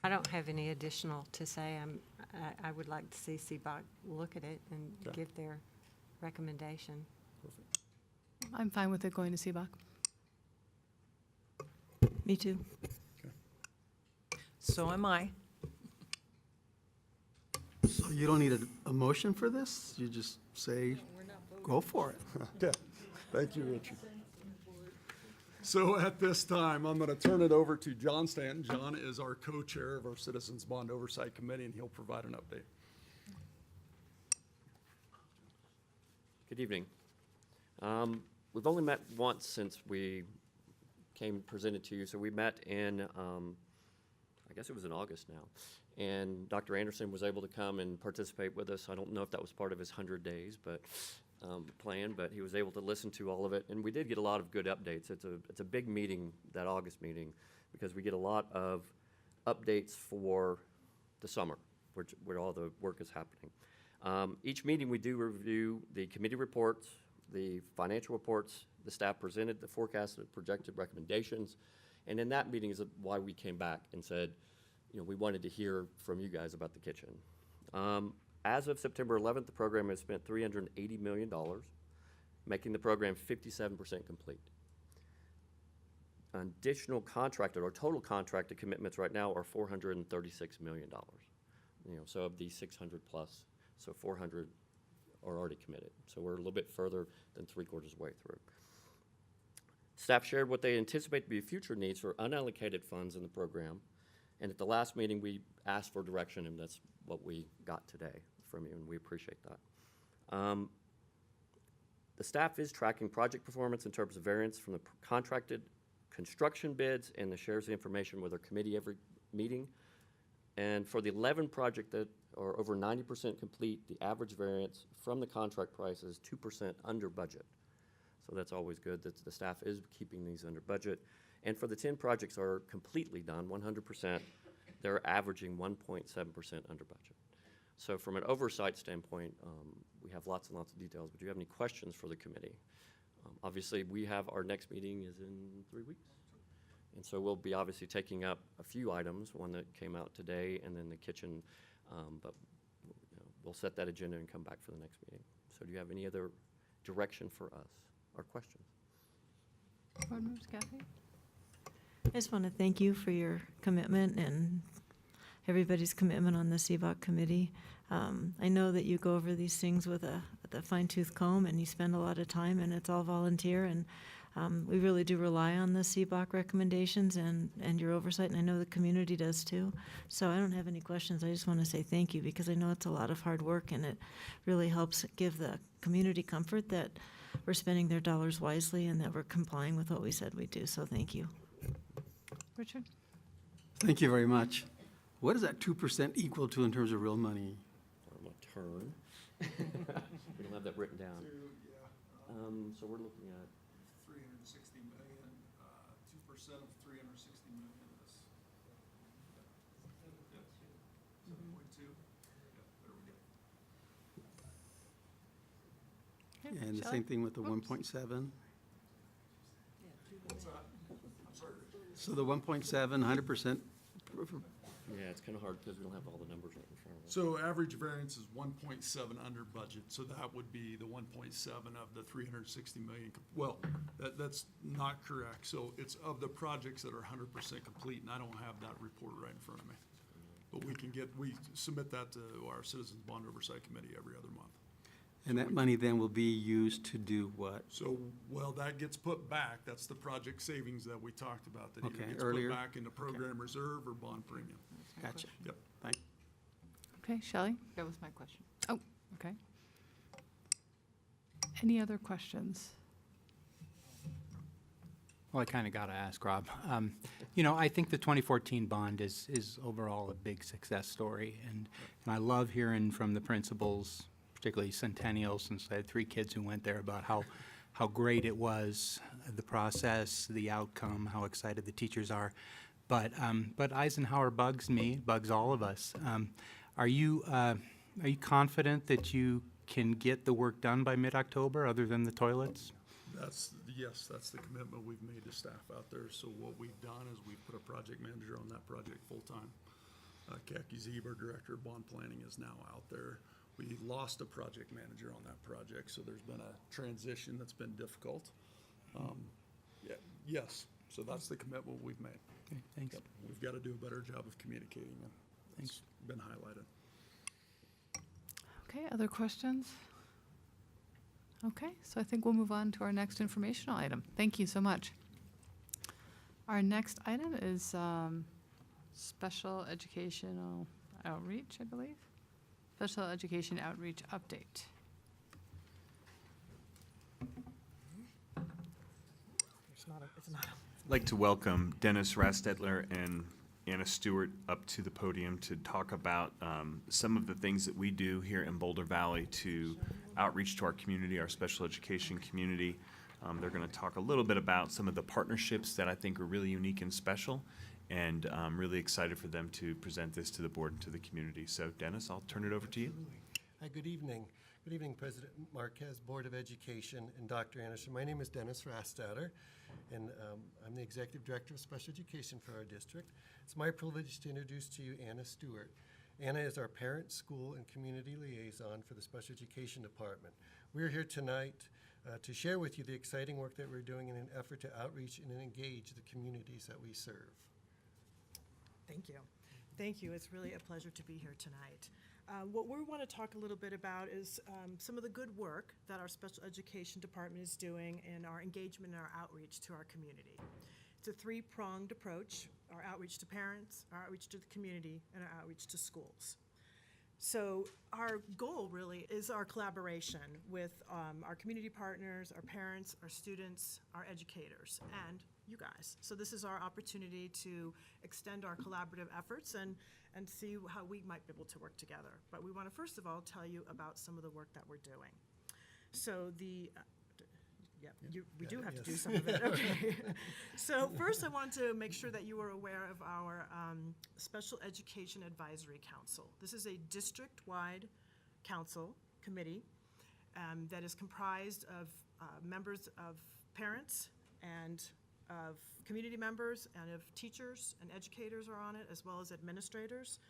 [SPEAKER 10] I don't have any additional to say. I would like to see CBOC look at it and
[SPEAKER 11] Okay.
[SPEAKER 10] give their recommendation.
[SPEAKER 11] Perfect.
[SPEAKER 1] I'm fine with it going to CBOC.
[SPEAKER 9] Me too.
[SPEAKER 15] So am I.
[SPEAKER 4] So you don't need a motion for this? You just say, go for it.
[SPEAKER 11] Okay, thank you, Richard. So at this time, I'm going to turn it over to John Stanton. John is our co-chair of our Citizens Bond Oversight Committee, and he'll provide an update.
[SPEAKER 16] Good evening. We've only met once since we came presented to you. So we met in, I guess it was in August now. And Dr. Anderson was able to come and participate with us. I don't know if that was part of his 100 days, but plan, but he was able to listen to all of it. And we did get a lot of good updates. It's a big meeting, that August meeting, because we get a lot of updates for the summer, where all the work is happening. Each meeting we do review the committee reports, the financial reports, the staff presented the forecasted projected recommendations, and in that meeting is why we came back and said, you know, we wanted to hear from you guys about the kitchen. As of September 11th, the program has spent $380 million, making the program 57% complete. Additional contracted or total contracted commitments right now are $436 million. You know, so of these 600 plus, so 400 are already committed. So we're a little bit further than 3/4 way through. Staff shared what they anticipate to be future needs for unallocated funds in the program. And at the last meeting, we asked for direction, and that's what we got today from you, and we appreciate that. The staff is tracking project performance in terms of variance from the contracted construction bids, and shares the information with our committee every meeting. And for the 11 projects that are over 90% complete, the average variance from the contract price is 2% under budget. So that's always good that the staff is keeping these under budget. And for the 10 projects are completely done, 100%, they're averaging 1.7% under budget. So from an oversight standpoint, we have lots and lots of details, but do you have any questions for the committee? Obviously, we have, our next meeting is in 3 weeks. And so we'll be obviously taking up a few items, one that came out today, and then the kitchen, but we'll set that agenda and come back for the next meeting. So do you have any other direction for us or questions?
[SPEAKER 1] Board members, Kathy?
[SPEAKER 9] I just want to thank you for your commitment and everybody's commitment on the CBOC committee. I know that you go over these things with a fine-tooth comb, and you spend a lot of time, and it's all volunteer, and we really do rely on the CBOC recommendations and your oversight, and I know the community does too. So I don't have any questions. I just want to say thank you, because I know it's a lot of hard work, and it really helps give the community comfort that we're spending their dollars wisely and that we're complying with what we said we'd do. So thank you.
[SPEAKER 1] Richard?
[SPEAKER 4] Thank you very much. What does that 2% equal to in terms of real money?
[SPEAKER 16] I'm gonna turn. We don't have that written down. So we're looking at
[SPEAKER 11] 360 million, 2% of 360 million is 7.2. Yeah, there we go.
[SPEAKER 4] And the same thing with the 1.7? So the 1.7, 100%?
[SPEAKER 16] Yeah, it's kind of hard because we don't have all the numbers right in front of us.
[SPEAKER 11] So average variance is 1.7 under budget, so that would be the 1.7 of the 360 million. Well, that's not correct. So it's of the projects that are 100% complete, and I don't have that report right in front of me. But we submit that to our Citizens Bond Oversight Committee every other month.
[SPEAKER 4] And that money then will be used to do what?
[SPEAKER 11] So, well, that gets put back. That's the project savings that we talked about, that either
[SPEAKER 4] Okay,
[SPEAKER 11] gets
[SPEAKER 4] earlier.
[SPEAKER 11] put back into program reserve or bond premium.
[SPEAKER 4] Gotcha.
[SPEAKER 11] Yep.
[SPEAKER 4] Thank
[SPEAKER 1] Okay, Shelley?
[SPEAKER 14] That was my question.
[SPEAKER 1] Oh, okay. Any other questions?
[SPEAKER 8] Well, I kind of got to ask, Rob. I think the 2014 bond is overall a big success story, and I love hearing from the principals, particularly Centennial, since I had 3 kids who went there, about how great it was, the process, the outcome, how excited the teachers are. But Eisenhower bugs me, bugs all of us. Are you confident that you can get the work done by mid-October, other than the toilets?
[SPEAKER 11] Yes, that's the commitment we've made to staff out there. So what we've done is we've put a project manager on that project full-time. Kaki Zeeb, our director of bond planning, is now out there. We lost a project manager on that project, so there's been a transition that's been difficult. Yes, so that's the commitment we've made.
[SPEAKER 8] Okay, thanks.
[SPEAKER 11] Yep. We've got to do a better job of communicating, and it's been highlighted.
[SPEAKER 1] Okay, other questions? Okay, so I think we'll move on to our next informational item. Thank you so much. Our next item is special educational outreach, I believe. Special education outreach update.
[SPEAKER 3] I'd like to welcome Dennis Rastetler and Anna Stewart up to the podium to talk about some of the things that we do here in Boulder Valley to outreach to our community, our special education community. They're going to talk a little bit about some of the partnerships that I think are really unique and special, and I'm really excited for them to present this to the board and to the community. So Dennis, I'll turn it over to you.
[SPEAKER 15] Hi, good evening. Good evening, President Marquez, Board of Education, and Dr. Anderson. My name is Dennis Rastatter, and I'm the Executive Director of Special Education for our district. It's my privilege to introduce to you Anna Stewart. Anna is our parent, school, and community liaison for the Special Education Department. We're here tonight to share with you the exciting work that we're doing in an effort to outreach and engage the communities that we serve.
[SPEAKER 17] Thank you. Thank you. It's really a pleasure to be here tonight. What we want to talk a little bit about is some of the good work that our special education department is doing in our engagement and our outreach to our community. It's a 3-pronged approach: our outreach to parents, our outreach to the community, and our outreach to schools. So our goal really is our collaboration with our community partners, our parents, our students, our educators, and you guys. So this is our opportunity to extend our collaborative efforts and see how we might be able to work together. But we want to first of all tell you about some of the work that we're doing. So We do have to do some of it, okay. So first, I want to make sure that you are aware of our Special Education Advisory Council. This is a district-wide council committee that is comprised of members of parents and of community members and of teachers and educators are on it, as well as administrators.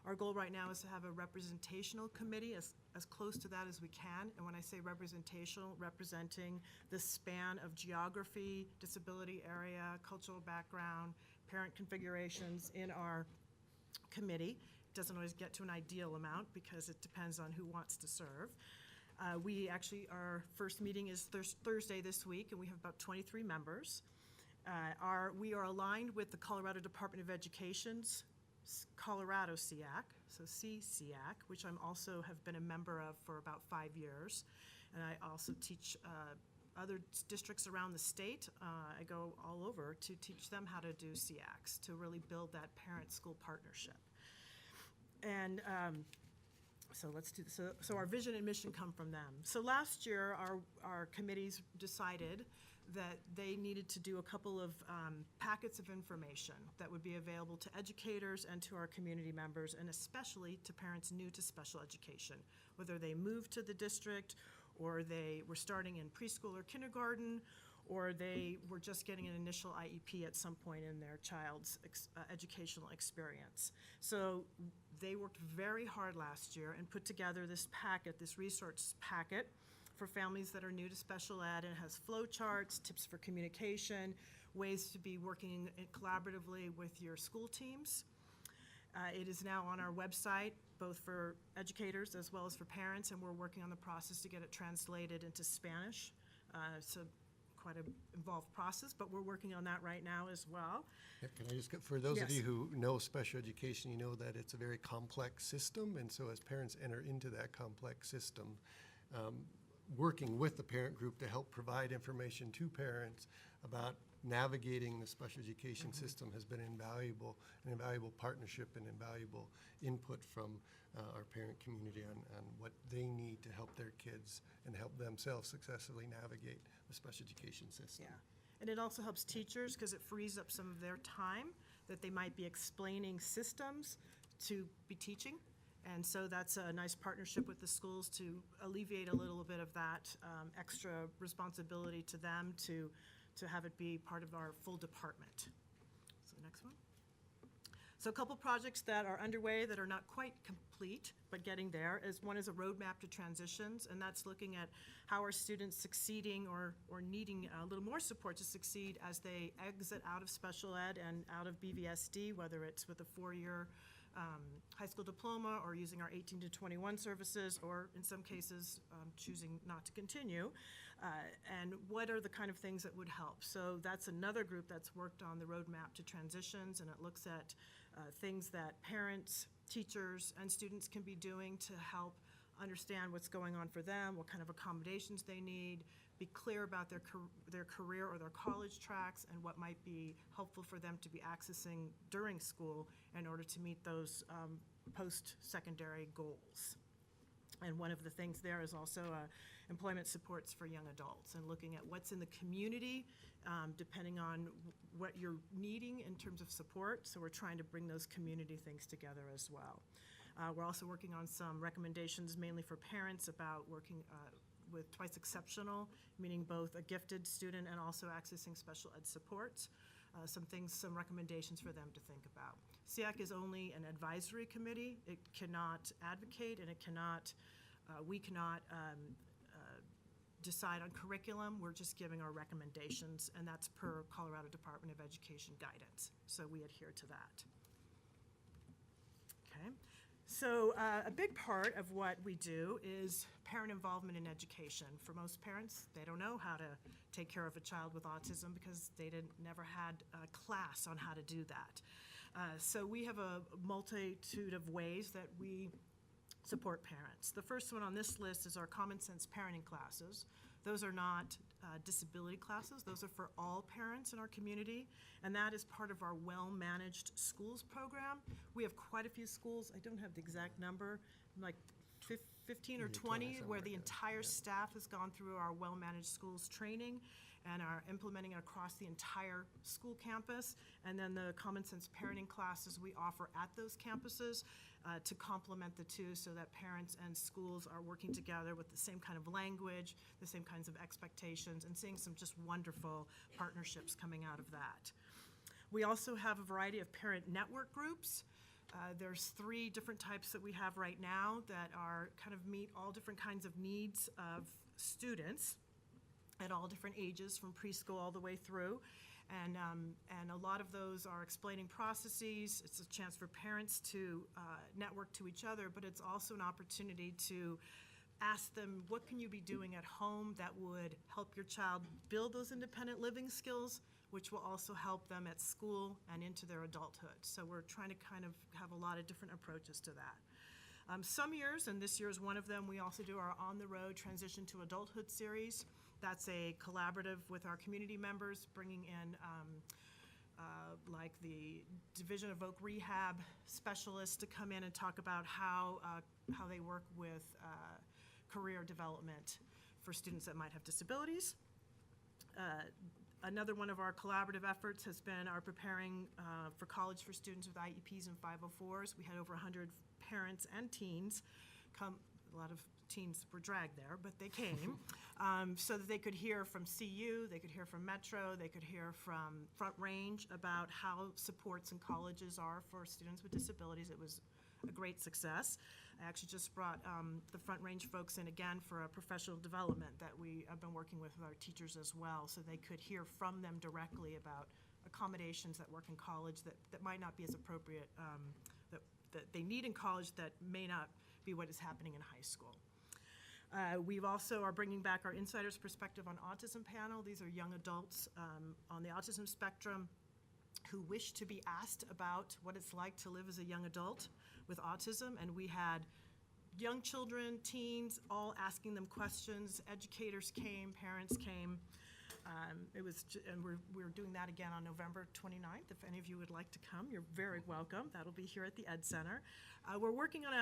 [SPEAKER 17] Our goal right now is to have a representational committee, as close to that as we can. And when I say representational, representing the span of geography, disability area, cultural background, parent configurations in our committee. It doesn't always get to an ideal amount because it depends on who wants to serve. Our first meeting is Thursday this week, and we have about 23 members. We are aligned with the Colorado Department of Education's Colorado SEAC, so CSEAC, which I'm also have been a member of for about 5 years. And I also teach other districts around the state. I go all over to teach them how to do SEACs, to really build that parent-school partnership. And so our vision and mission come from them. So last year, our committees decided that they needed to do a couple of packets of information that would be available to educators and to our community members, and especially to parents new to special education, whether they moved to the district or they were starting in preschool or kindergarten, or they were just getting an initial IEP at some point in their child's educational experience. So they worked very hard last year and put together this packet, this resource packet, for families that are new to special ed, and it has flow charts, tips for communication, ways to be working collaboratively with your school teams. It is now on our website, both for educators as well as for parents, and we're working on the process to get it translated into Spanish. So quite an involved process, but we're working on that right now as well.
[SPEAKER 15] Yeah, can I just, for those of
[SPEAKER 17] Yes.
[SPEAKER 15] you who know special education, you know that it's a very complex system, and so as parents enter into that complex system, working with the parent group to help provide information to parents about navigating the special education system has been invaluable, an invaluable partnership and invaluable input from our parent community on what they need to help their kids and help themselves successfully navigate the special education system.
[SPEAKER 17] Yeah, and it also helps teachers because it frees up some of their time that they might be explaining systems to be teaching. And so that's a nice partnership with the schools to alleviate a little bit of that extra responsibility to them to have it be part of our full department. So next one. So a couple projects that are underway that are not quite complete, but getting there, is one is a roadmap to transitions, and that's looking at how are students succeeding or needing a little more support to succeed as they exit out of special ed and out of BVSD, whether it's with a 4-year high school diploma or using our 18 to 21 services, or in some cases choosing not to continue, and what are the kind of things that would help. So that's another group that's worked on the roadmap to transitions, and it looks at things that parents, teachers, and students can be doing to help understand what's going on for them, what kind of accommodations they need, be clear about their career or their college tracks, and what might be helpful for them to be accessing during school in order to meet those post-secondary goals. And one of the things there is also employment supports for young adults, and looking at what's in the community, depending on what you're needing in terms of support. So we're trying to bring those community things together as well. We're also working on some recommendations mainly for parents about working with twice exceptional, meaning both a gifted student and also accessing special ed supports. Some recommendations for them to think about. SEAC is only an advisory committee. It cannot advocate, and we cannot decide on curriculum. We're just giving our recommendations, and that's per Colorado Department of Education guidance. So we adhere to that. Okay. So a big part of what we do is parent involvement in education. For most parents, they don't know how to take care of a child with autism because they never had a class on how to do that. So we have a multitude of ways that we support parents. The first one on this list is our Common Sense Parenting classes. Those are not disability classes. Those are for all parents in our community, and that is part of our Well-Managed Schools program. We have quite a few schools. I don't have the exact number, like 15 or 20, where the entire staff has gone through our well-managed schools training and are implementing it across the entire school campus. And then the common sense parenting classes we offer at those campuses to complement the two, so that parents and schools are working together with the same kind of language, the same kinds of expectations, and seeing some just wonderful partnerships coming out of that. We also have a variety of parent network groups. There's 3 different types that we have right now that are kind of meet all different kinds of needs of students at all different ages, from preschool all the way through. And a lot of those are explaining processes. It's a chance for parents to network to each other, but it's also an opportunity to ask them, what can you be doing at home that would help your child build those independent living skills, which will also help them at school and into their adulthood. So we're trying to kind of have a lot of different approaches to that. Some years, and this year is one of them, we also do our On the Road Transition to Adulthood series. That's a collaborative with our community members, bringing in like the Division of Voc Rehab specialists to come in and talk about how they work with career development for students that might have disabilities. Another one of our collaborative efforts has been our preparing for college for students with IEPs and 504s. We had over 100 parents and teens come. A lot of teens were dragged there, but they came so that they could hear from CU, they could hear from Metro, they could hear from Front Range about how supports in colleges are for students with disabilities. It was a great success. I actually just brought the Front Range folks in again for a professional development that we have been working with our teachers as well, so they could hear from them directly about accommodations that work in college that might not be as appropriate, that they need in college that may not be what is happening in high school. We've also are bringing back our Insider's Perspective on Autism panel. These are young adults on the autism spectrum who wish to be asked about what it's like to live as a young adult with autism, and we had young children, teens, all asking them questions. Educators came, parents came. And we're doing that again on November 29th. If any of you would like to come, you're very welcome. That'll be here at the Ed Center. We're working on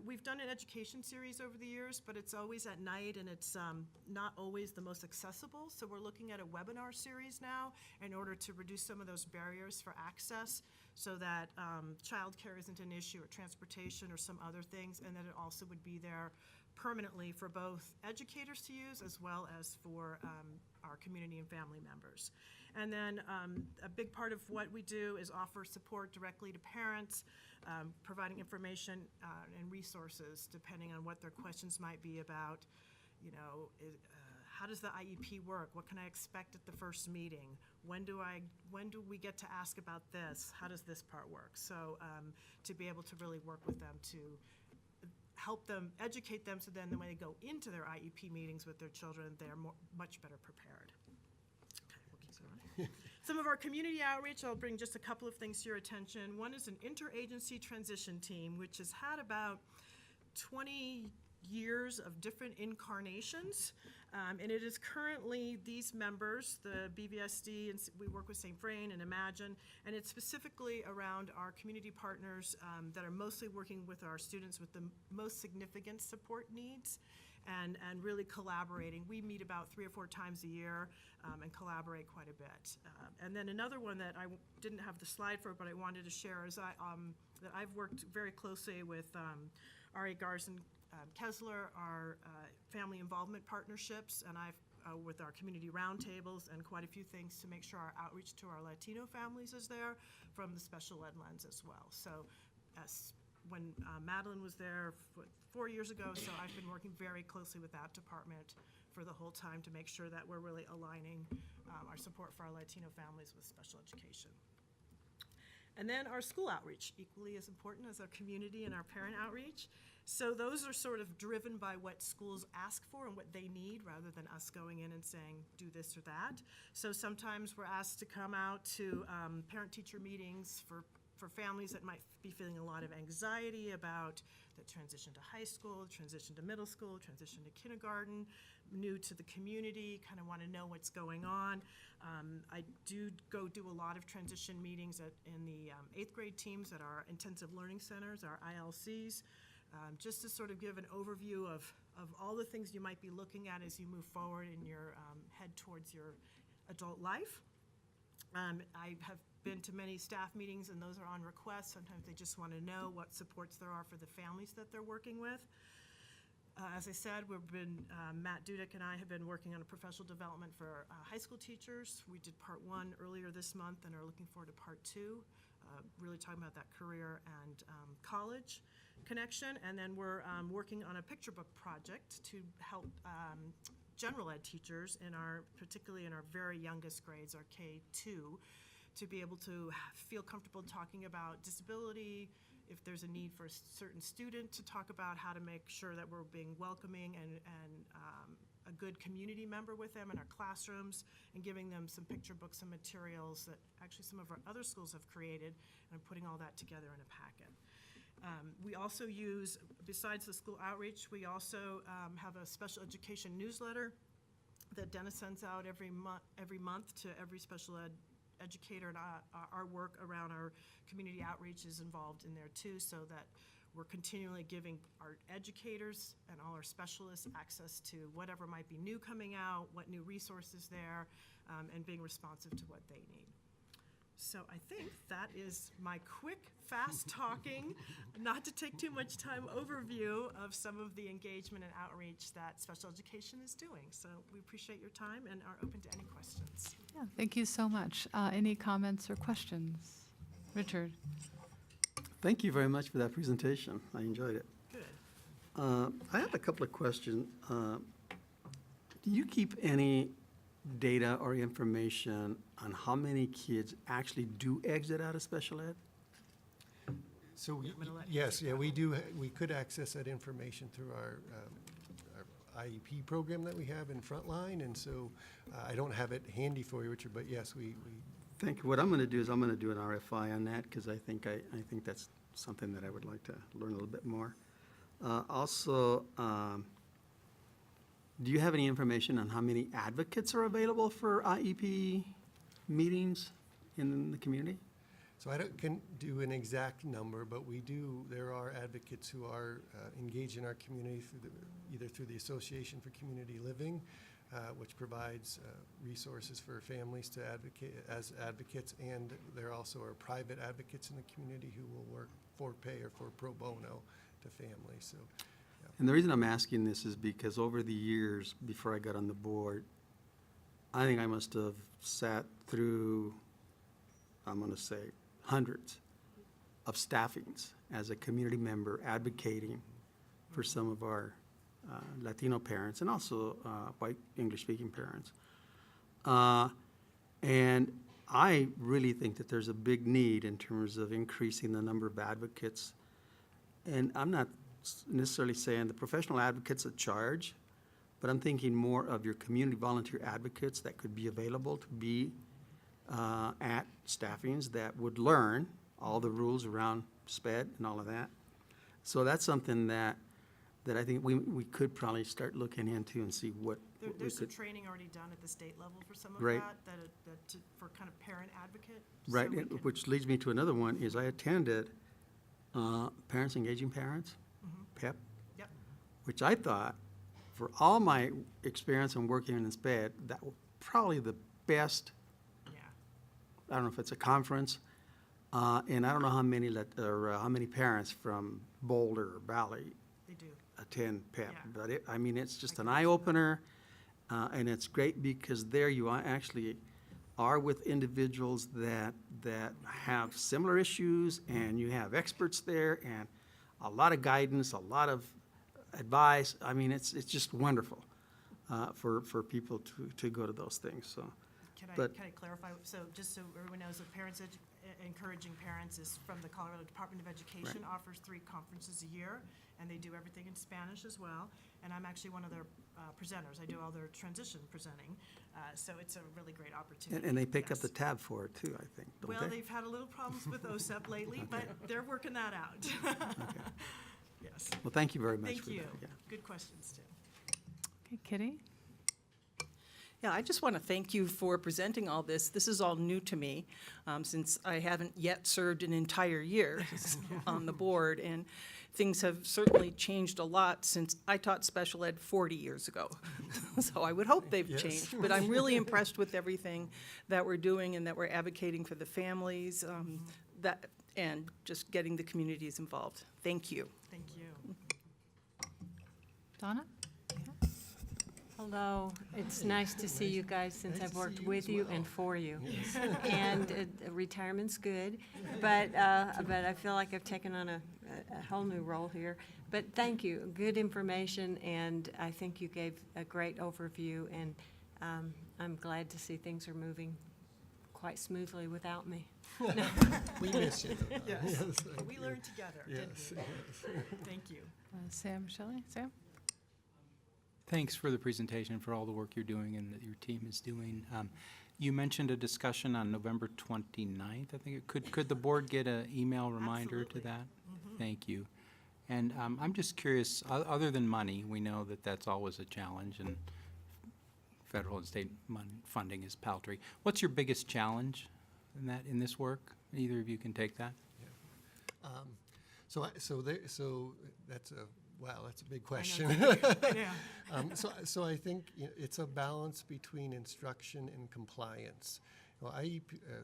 [SPEAKER 17] we've done an education series over the years, but it's always at night and it's not always the most accessible. So we're looking at a webinar series now in order to reduce some of those barriers for access, so that childcare isn't an issue, or transportation, or some other things, and that it also would be there permanently for both educators to use as well as for our community and family members. And then a big part of what we do is offer support directly to parents, providing information and resources depending on what their questions might be about, you know, how does the IEP work? What can I expect at the first meeting? When do we get to ask about this? How does this part work? So to be able to really work with them to help them, educate them, so then when they go into their IEP meetings with their children, they're much better prepared. Okay, we'll keep going. Some of our community outreach, I'll bring just a couple of things to your attention. One is an interagency transition team, which has had about 20 years of different incarnations, and it is currently these members, the BVSD, and we work with St. Vrain and Imagine, and it's specifically around our community partners that are mostly working with our students with the most significant support needs, and really collaborating. We meet about 3 or 4 times a year and collaborate quite a bit. And then another one that I didn't have the slide for, but I wanted to share is that I've worked very closely with R.A. Garson Kessler, our family involvement partnerships, and I've with our community roundtables and quite a few things to make sure our outreach to our Latino families is there from the special ed lens as well. So when Madeline was there 4 years ago, so I've been working very closely with that department for the whole time to make sure that we're really aligning our support for our Latino families with special education. And then our school outreach, equally as important as our community and our parent outreach. So those are sort of driven by what schools ask for and what they need, rather than us going in and saying, do this or that. So sometimes we're asked to come out to parent-teacher meetings for families that might be feeling a lot of anxiety about the transition to high school, transition to middle school, transition to kindergarten, new to the community, kind of want to know what's going on. I do a lot of transition meetings in the 8th grade teams at our intensive learning centers, our ILCs. just to sort of give an overview of all the things you might be looking at as you move forward in your head towards your adult life. I have been to many staff meetings, and those are on request. Sometimes they just want to know what supports there are for the families that they're working with. As I said, Matt Dudek and I have been working on a professional development for high school teachers. We did part 1 earlier this month and are looking forward to part 2, really talking about that career and college connection. And then we're working on a picture book project to help general ed teachers, particularly in our very youngest grades, our K2, to be able to feel comfortable talking about disability, if there's a need for a certain student, to talk about how to make sure that we're being welcoming and a good community member with them in our classrooms, and giving them some picture books and materials that actually some of our other schools have created, and putting all that together in a packet. We also use, besides the school outreach, we also have a special education newsletter that Dennis sends out every month to every special ed educator, and our work around our community outreach is involved in there too, so that we're continually giving our educators and all our specialists access to whatever might be new coming out, what new resources there, and being responsive to what they need. So I think that is my quick, fast talking, not to take too much time, overview of some of the engagement and outreach that special education is doing. So we appreciate your time and are open to any questions.
[SPEAKER 1] Yeah, thank you so much. Any comments or questions? Richard?
[SPEAKER 4] Thank you very much for that presentation. I enjoyed it.
[SPEAKER 17] Good.
[SPEAKER 4] I have a couple of questions. Do you keep any data or information on how many kids actually do exit out of special ed?
[SPEAKER 15] So, yes, yeah, we do, we could access that information through our IEP program that we have in Frontline, and so I don't have it handy for you, Richard, but yes, we
[SPEAKER 4] Think what I'm going to do is I'm going to do an RFI on that, because I think that's something that I would like to learn a little bit more. Also, do you have any information on how many advocates are available for IEP meetings in the community?
[SPEAKER 15] So I can do an exact number, but there are advocates who are engaged in our community either through the Association for Community Living, which provides resources for families to advocate as advocates, and there also are private advocates in the community who will work for pay or for pro bono to families. So, yeah.
[SPEAKER 4] And the reason I'm asking this is because over the years, before I got on the board, I think I must have sat through, I'm going to say, hundreds of staffings as a community member advocating for some of our Latino parents and also white English-speaking parents. And I really think that there's a big need in terms of increasing the number of advocates. And I'm not necessarily saying the professional advocates at charge, but I'm thinking more of your community volunteer advocates that could be available to be at staffings that would learn all the rules around SPED and all of that. So that's something that I think we could probably start looking into and see what
[SPEAKER 17] There's some training already done at the state level for some of
[SPEAKER 4] Right.
[SPEAKER 17] for kind of parent advocate.
[SPEAKER 4] Right,
[SPEAKER 17] so we
[SPEAKER 4] and
[SPEAKER 17] can-
[SPEAKER 4] which leads me to another one, is I attended Parents Engaging Parents, PEP,
[SPEAKER 17] Yep.
[SPEAKER 4] which I thought, for all my experience in working in SPED, that was probably the best,
[SPEAKER 17] Yeah.
[SPEAKER 4] I don't know if it's a conference, and I don't know how many parents from Boulder or Valley
[SPEAKER 17] They do.
[SPEAKER 4] attend PEP,
[SPEAKER 17] Yeah.
[SPEAKER 4] but it's just an eye-opener, and it's great because there you actually are with individuals that have similar issues, and you have experts there, and a lot of guidance, a lot of advice. I mean, it's just wonderful for people to go to those things, so.
[SPEAKER 17] Can
[SPEAKER 4] But-
[SPEAKER 17] I clarify? So just so everyone knows, that Encouraging Parents is from the Colorado Department of Education, offers 3 conferences a year, and they do everything in Spanish as well. And I'm actually one of their presenters. I do all their transition presenting, so it's a really great opportunity.
[SPEAKER 4] And they pick up
[SPEAKER 17] Yes.
[SPEAKER 4] the tab for it too, I think, don't
[SPEAKER 17] Well,
[SPEAKER 4] they?
[SPEAKER 17] they've had a little problems with OSEP lately, but they're working that out. Yes.
[SPEAKER 4] Well, thank you very much
[SPEAKER 17] Thank
[SPEAKER 4] for that.
[SPEAKER 17] you.
[SPEAKER 4] Yeah.
[SPEAKER 17] Good questions, too.
[SPEAKER 1] Okay, Kitty?
[SPEAKER 18] Yeah, I just want to thank you for presenting all this. This is all new to me, since I haven't yet served an entire year on the board. And things have certainly changed a lot since I taught special ed 40 years ago. So I would hope they've
[SPEAKER 15] Yes.
[SPEAKER 18] changed. But I'm really impressed with everything that we're doing and that we're advocating for the families, and just getting the communities involved. Thank you.
[SPEAKER 17] Thank you.
[SPEAKER 1] Donna?
[SPEAKER 10] Hello, it's nice to see you guys since
[SPEAKER 15] Nice
[SPEAKER 10] I've
[SPEAKER 15] to
[SPEAKER 10] worked
[SPEAKER 15] see you
[SPEAKER 10] with
[SPEAKER 15] as
[SPEAKER 10] you
[SPEAKER 15] well.
[SPEAKER 10] and for you.
[SPEAKER 15] Yes.
[SPEAKER 10] And retirement's good, but I feel like I've taken on a whole new role here. But thank you, good information, and I think you gave a great overview, and I'm glad to see things are moving quite smoothly without me.
[SPEAKER 15] We miss you.
[SPEAKER 17] Yes.
[SPEAKER 15] Thank
[SPEAKER 17] We
[SPEAKER 15] you.
[SPEAKER 17] learned together, didn't
[SPEAKER 15] Yes,
[SPEAKER 17] we?
[SPEAKER 15] yes.
[SPEAKER 17] Thank you.
[SPEAKER 1] Sam, Shelley? Sam?
[SPEAKER 8] Thanks for the presentation, for all the work you're doing and that your team is doing. You mentioned a discussion on November 29th, I think. Could the board get an email reminder to that? Thank you. And I'm just curious, other than money, we know that that's always a challenge, and federal and state funding is paltry. What's your biggest challenge in this work? Either of you can take that.
[SPEAKER 15] So that's a big question.
[SPEAKER 17] Yeah.
[SPEAKER 15] So I think it's a balance between instruction and compliance. Well,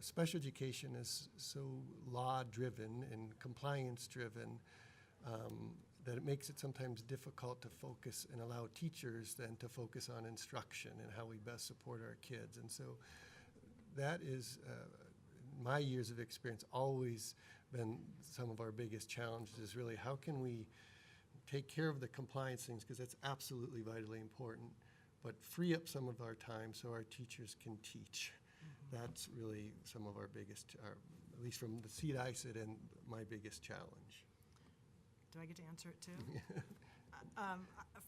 [SPEAKER 15] special education is so law-driven and compliance-driven that it makes it sometimes difficult to focus and allow teachers then to focus on instruction and how we best support our kids. And so that is, my years of experience, always been some of our biggest challenges, is really how can we take care of the compliance things, because that's absolutely vitally important, but free up some of our time so our teachers can teach. That's really some of our biggest, at least from the seat I sit in, my biggest challenge.
[SPEAKER 17] Do I get to answer it too?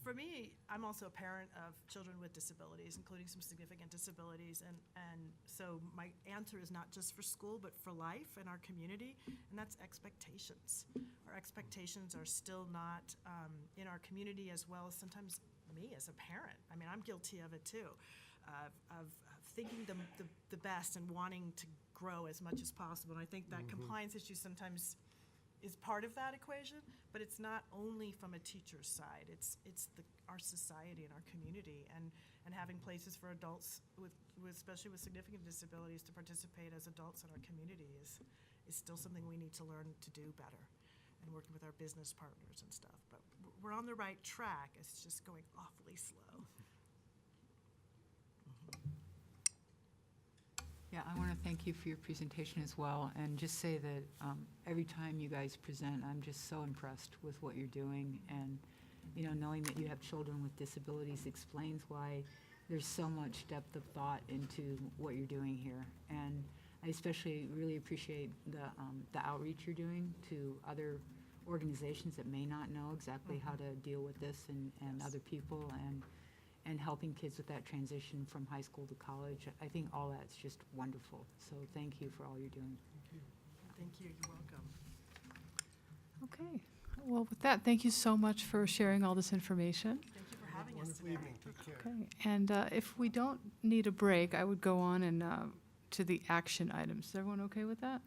[SPEAKER 17] For me, I'm also a parent of children with disabilities, including some significant disabilities, and so my answer is not just for school, but for life and our community, and that's expectations. Our expectations are still not in our community, as well as sometimes me as a parent. I mean, I'm guilty of it too, of thinking the best and wanting to grow as much as possible, and I think that compliance issue sometimes is part of that equation, but it's not only from a teacher's side. It's our society and our community, and having places for adults with especially with significant disabilities to participate as adults in our community is still something we need to learn to do better, and working with our business partners and stuff. But we're on the right track. It's just going awfully slow.
[SPEAKER 14] Yeah, I want to thank you for your presentation as well, and just say that every time you guys present, I'm just so impressed with what you're doing, and knowing that you have children with disabilities explains why there's so much depth of thought into what you're doing here. And I especially really appreciate the outreach you're doing to other organizations that may not know exactly how to deal with this, and other people, and helping kids with that transition from high school to college. I think all that's just wonderful. So thank you for all you're doing.
[SPEAKER 17] Thank you. You're welcome.
[SPEAKER 1] Okay. Well, with that, thank you so much for sharing all this information.
[SPEAKER 17] Thank you for having us
[SPEAKER 15] Wonderful
[SPEAKER 17] today.
[SPEAKER 15] evening. Take care.
[SPEAKER 1] Okay. And if we don't need a break, I would go on and to the action items. Is everyone okay with that?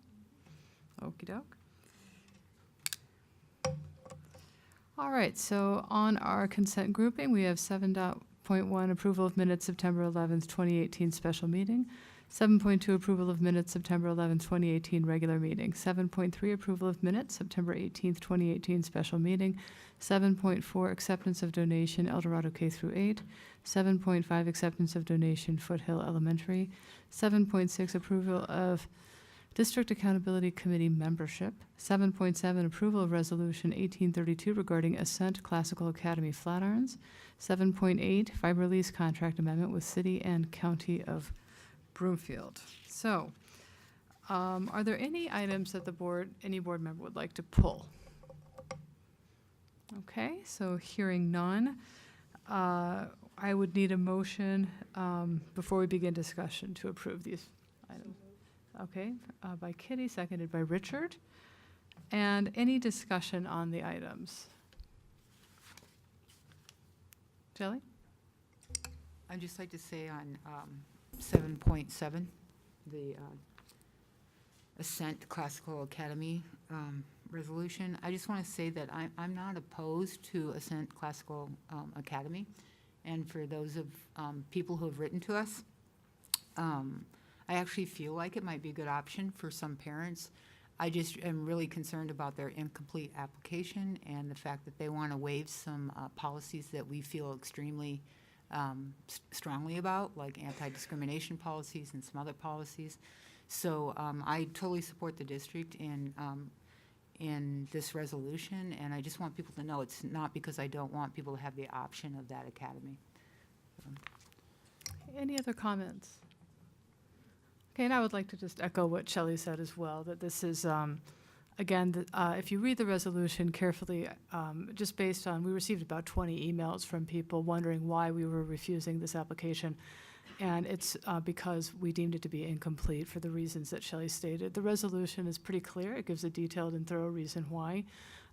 [SPEAKER 1] Okey doke. All right, so on our consent grouping, we have 7.1 approval of minutes September 11th, 2018 special meeting, 7.2 approval of minutes September 11th, 2018 regular meeting, 7.3 approval of minutes September 18th, 2018 special meeting, 7.4 acceptance of donation El Dorado K through 8, 7.5 acceptance of donation Foothill Elementary, 7.6 approval of District Accountability Committee membership, 7.7 approval of Resolution 1832 regarding Ascent Classical Academy Flatirons, 7.8 fiber lease contract amendment with City and County of Broomfield. So, are there any items that any board member would like to pull? Okay, so hearing none, I would need a motion before we begin discussion to approve these items. Okay, by Kitty, seconded by Richard. And any discussion on the items? Shelley?
[SPEAKER 14] I'd just like to say on 7.7, the Ascent Classical Academy resolution. I just want to say that I'm not opposed to Ascent Classical Academy. And for those of people who have written to us, I actually feel like it might be a good option for some parents. I just am really concerned about their incomplete application and the fact that they want to waive some policies that we feel extremely strongly about, like anti-discrimination policies and some other policies. So I totally support the district in this resolution, and I just want people to know it's not because I don't want people to have the option of that academy.
[SPEAKER 1] Any other comments? Okay, and I would like to just echo what Shelley said as well, that this is, again, if you read the resolution carefully, just based on, we received about 20 emails from people wondering why we were refusing this application. And it's because we deemed it to be incomplete for the reasons that Shelley stated. The resolution is pretty clear. It gives a detailed and thorough reason why.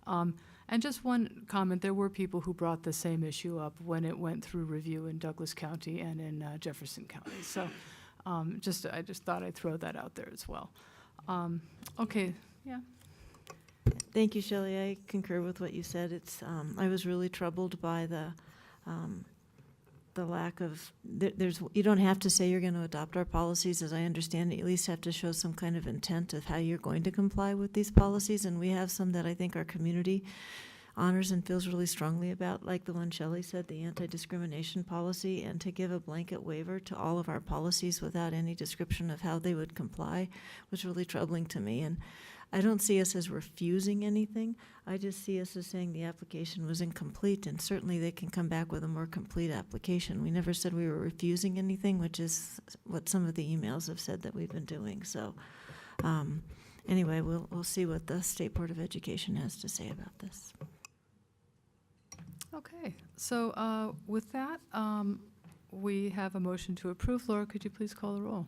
[SPEAKER 1] And just one comment, there were people who brought the same issue up when it went through review in Douglas County and in Jefferson County. So I just thought I'd throw that out there as well. Okay, yeah.
[SPEAKER 9] Thank you, Shelley. I concur with what you said. It's, I was really troubled by the lack of, you don't have to say you're going to adopt our policies, as I understand it. You at least have to show some kind of intent of how you're going to comply with these policies, and we have some that I think our community honors and feels really strongly about, like the one Shelley said, the anti-discrimination policy, and to give a blanket waiver to all of our policies without any description of how they would comply was really troubling to me. And I don't see us as refusing anything. I just see us as saying the application was incomplete, and certainly they can come back with a more complete application. We never said we were refusing anything, which is what some of the emails have said that we've been doing. So anyway, we'll see what the State Board of Education has to say about this.
[SPEAKER 1] Okay, so with that, we have a motion to approve. Laura, could you please call the roll?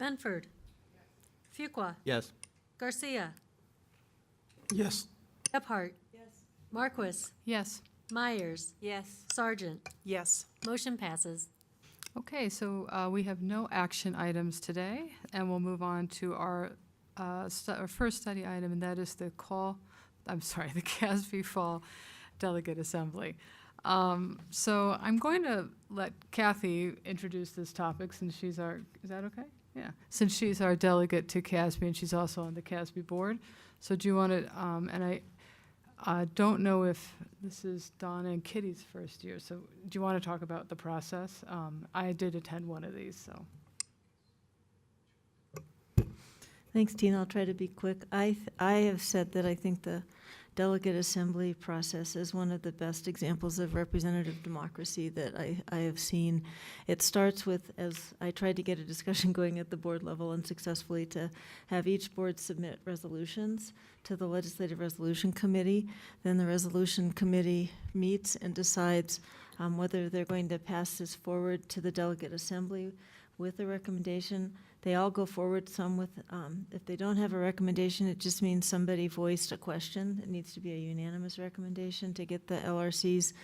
[SPEAKER 2] Benford. Fuqua.
[SPEAKER 4] Yes.
[SPEAKER 2] Garcia.
[SPEAKER 11] Yes.
[SPEAKER 2] Gebhardt. Yes. Marquis.
[SPEAKER 1] Yes.
[SPEAKER 2] Myers.
[SPEAKER 10] Yes.
[SPEAKER 2] Sargent.
[SPEAKER 18] Yes.
[SPEAKER 2] Motion passes.
[SPEAKER 1] Okay, so we have no action items today, and we'll move on to our first study item, and that is the CASB Fall Delegate Assembly. So I'm going to let Kathy introduce this topic since she's is that okay? Yeah, since she's our delegate to CASB and she's also on the CASB board. So do you want to, and I don't know if this is Donna and Kitty's first year, so do you want to talk about the process? I did attend one of these, so.
[SPEAKER 9] Thanks, Tina. I'll try to be quick. I have said that I think the delegate assembly process is one of the best examples of representative democracy that I have seen. It starts with, as I tried to get a discussion going at the board level unsuccessfully, to have each board submit resolutions to the Legislative Resolution Committee. Then the Resolution Committee meets and decides whether they're going to pass this forward to the delegate assembly with a recommendation. They all go forward, some with, if they don't have a recommendation, it just means somebody voiced a question. It needs to be a unanimous recommendation to get the LRC's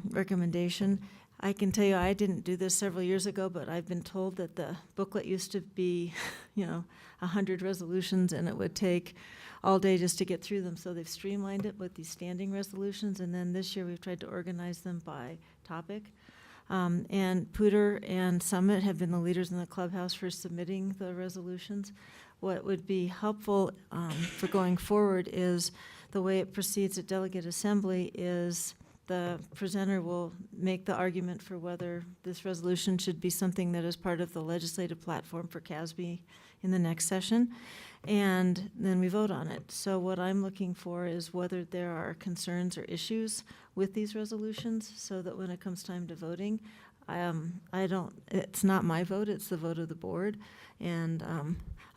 [SPEAKER 9] recommendation. I can tell you, I didn't do this several years ago, but I've been told that the booklet used to be, 100 resolutions, and it would take all day just to get through them. So they've streamlined it with these standing resolutions, and then this year we've tried to organize them by topic. And Pooter and Summit have been the leaders in the clubhouse for submitting the resolutions. What would be helpful for going forward is the way it proceeds at delegate assembly is the presenter will make the argument for whether this resolution should be something that is part of the legislative platform for CASB in the next session, and then we vote on it. So what I'm looking for is whether there are concerns or issues with these resolutions, so that when it comes time to voting, it's not my vote, it's the vote of the board. And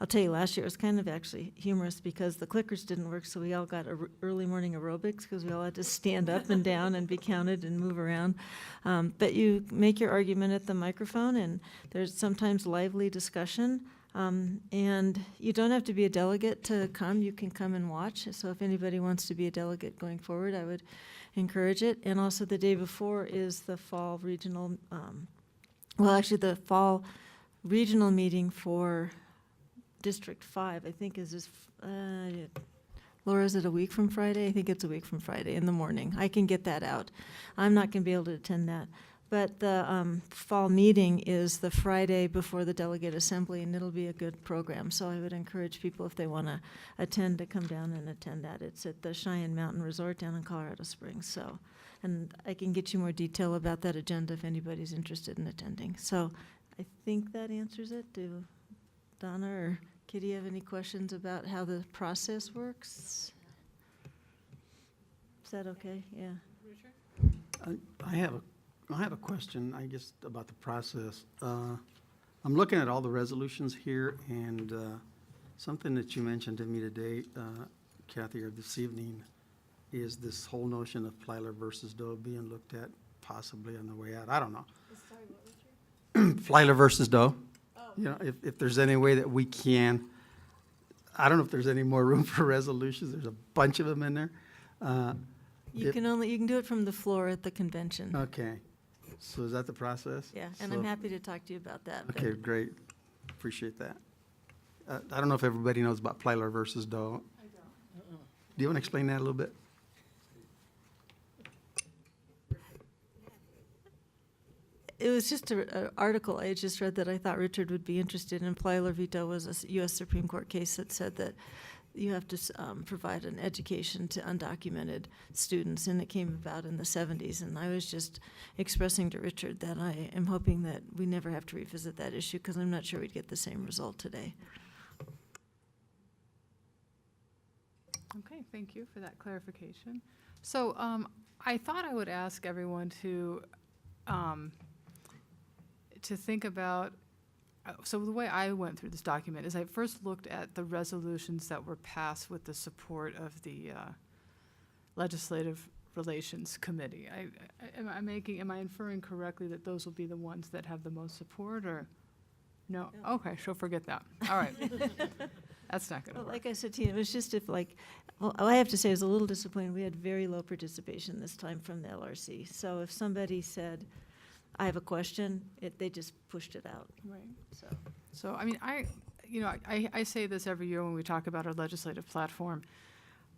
[SPEAKER 9] I'll tell you, last year it was kind of actually humorous because the clickers didn't work, so we all got early morning aerobics because we all had to stand up and down and be counted and move around. But you make your argument at the microphone, and there's sometimes lively discussion. And you don't have to be a delegate to come. You can come and watch. So if anybody wants to be a delegate going forward, I would encourage it. And also the day before is the fall regional, the fall regional meeting for District 5, I think is this, Laura, is it a week from Friday? I think it's a week from Friday in the morning. I can get that out. I'm not going to be able to attend that. But the fall meeting is the Friday before the delegate assembly, and it'll be a good program. So I would encourage people, if they want to attend, to come down and attend that. It's at the Cheyenne Mountain Resort down in Colorado Springs. So, and I can get you more detail about that agenda if anybody's interested in attending. So I think that answers it. Do Donna or Kitty have any questions about how the process works? Is that okay? Yeah.
[SPEAKER 4] I have a question, I guess, about the process. I'm looking at all the resolutions here, and something that you mentioned to me today, Kathy, or this evening, is this whole notion of Plyler versus Doe being looked at possibly on the way out. I don't know. Plyler versus Doe. You know, if there's any way that we can, I don't know if there's any more room for resolutions. There's a bunch of them in there.
[SPEAKER 9] You can do it from the floor at the convention.
[SPEAKER 4] Okay. So is that the process?
[SPEAKER 9] Yeah, and
[SPEAKER 4] So-
[SPEAKER 9] I'm happy to talk to you about that. but-
[SPEAKER 4] Okay, great. Appreciate that. I don't know if everybody knows about Plyler versus Doe. I don't. Do you want to explain that a little bit?
[SPEAKER 9] It was just an article I just read that I thought Richard would be interested in. Plyler v. Doe was a U.S. Supreme Court case that said that you have to provide an education to undocumented students, and it came about in the 70s. And I was just expressing to Richard that I am hoping that we never have to revisit that issue, because I'm not sure we'd get the same result today.
[SPEAKER 1] Okay, thank you for that clarification. So I thought I would ask everyone to think about, so the way I went through this document is I first looked at the resolutions that were passed with the support of the Legislative Relations Committee. Am I inferring correctly that those will be the ones that have the most support, or? No? Okay, so forget that. All right. That's not going to
[SPEAKER 9] Well,
[SPEAKER 1] work.
[SPEAKER 9] like I said to you, it was just well, I have to say, I was a little disappointed. We had very low participation this time from the LRC. So if somebody said, I have a question, they just pushed it out.
[SPEAKER 1] Right. So, I mean, I say this every year when we talk about our legislative platform.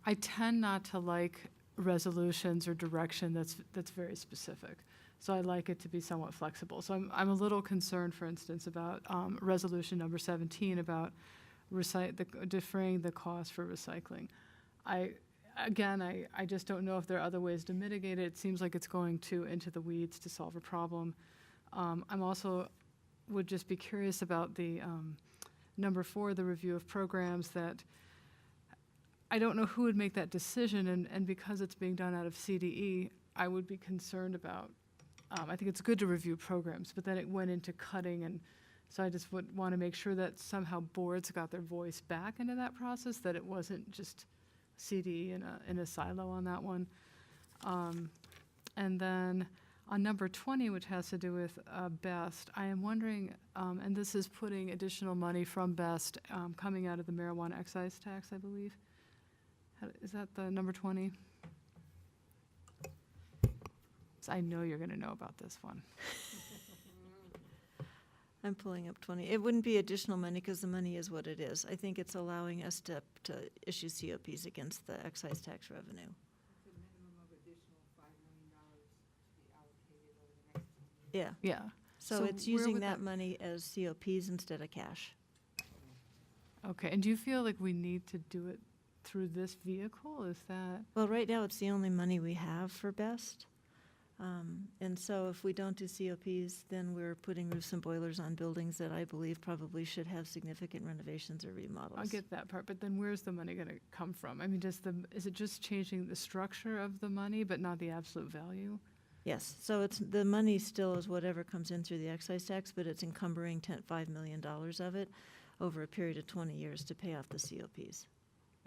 [SPEAKER 1] I tend not to like resolutions or direction that's very specific. So I like it to be somewhat flexible. So I'm a little concerned, for instance, about resolution number 17 about defraying the cost for recycling. I just don't know if there are other ways to mitigate it. It seems like it's going into the weeds to solve a problem. I'm also would just be curious about the number 4, the review of programs, that I don't know who would make that decision, and because it's being done out of CDE, I would be concerned about, I think it's good to review programs, but then it went into cutting, and so I just would want to make sure that somehow boards got their voice back into that process, that it wasn't just CDE in a silo on that one. And then on number 20, which has to do with BEST, I am wondering, and this is putting additional money from BEST coming out of the marijuana excise tax, I believe. Is that the number 20? So I know you're going to know about this one.
[SPEAKER 9] I'm pulling up 20. It wouldn't be additional money because the money is what it is. I think it's allowing us to issue COPs against the excise tax revenue. Yeah.
[SPEAKER 1] Yeah.
[SPEAKER 9] So it's
[SPEAKER 1] where
[SPEAKER 9] using
[SPEAKER 1] would
[SPEAKER 9] that money as COPs instead of cash.
[SPEAKER 1] Okay, and do you feel like we need to do it through this vehicle? Is that?
[SPEAKER 9] Well, right now, it's the only money we have for BEST. And so if we don't do COPs, then we're putting roofs and boilers on buildings that I believe probably should have significant renovations or remodels.
[SPEAKER 1] I get that part, but then where's the money going to come from? I mean, is it just changing the structure of the money, but not the absolute value?
[SPEAKER 9] Yes, so the money still is whatever comes in through the excise tax, but it's encumbering $5 million of it over a period of 20 years to pay off the COPs.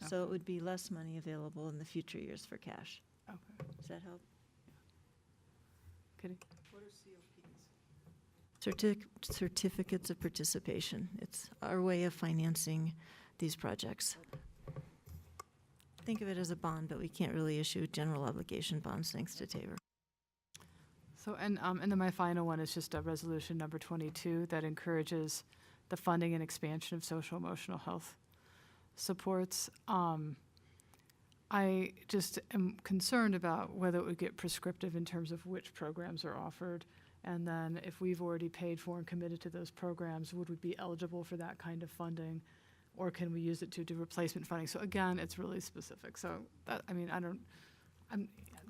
[SPEAKER 9] So it would be less money available in the future years for cash.
[SPEAKER 1] Okay.
[SPEAKER 9] Does that help?
[SPEAKER 1] Kitty?
[SPEAKER 17] What are COPs?
[SPEAKER 9] Certificates of participation. It's our way of financing these projects. Think of it as a bond, but we can't really issue general obligation bonds thanks to Tabor.
[SPEAKER 1] So, and then my final one is just a resolution number 22 that encourages the funding and expansion of social emotional health supports. I just am concerned about whether it would get prescriptive in terms of which programs are offered. And then if we've already paid for and committed to those programs, would we be eligible for that kind of funding? Or can we use it to do replacement funding? So again, it's really specific. So that, I mean,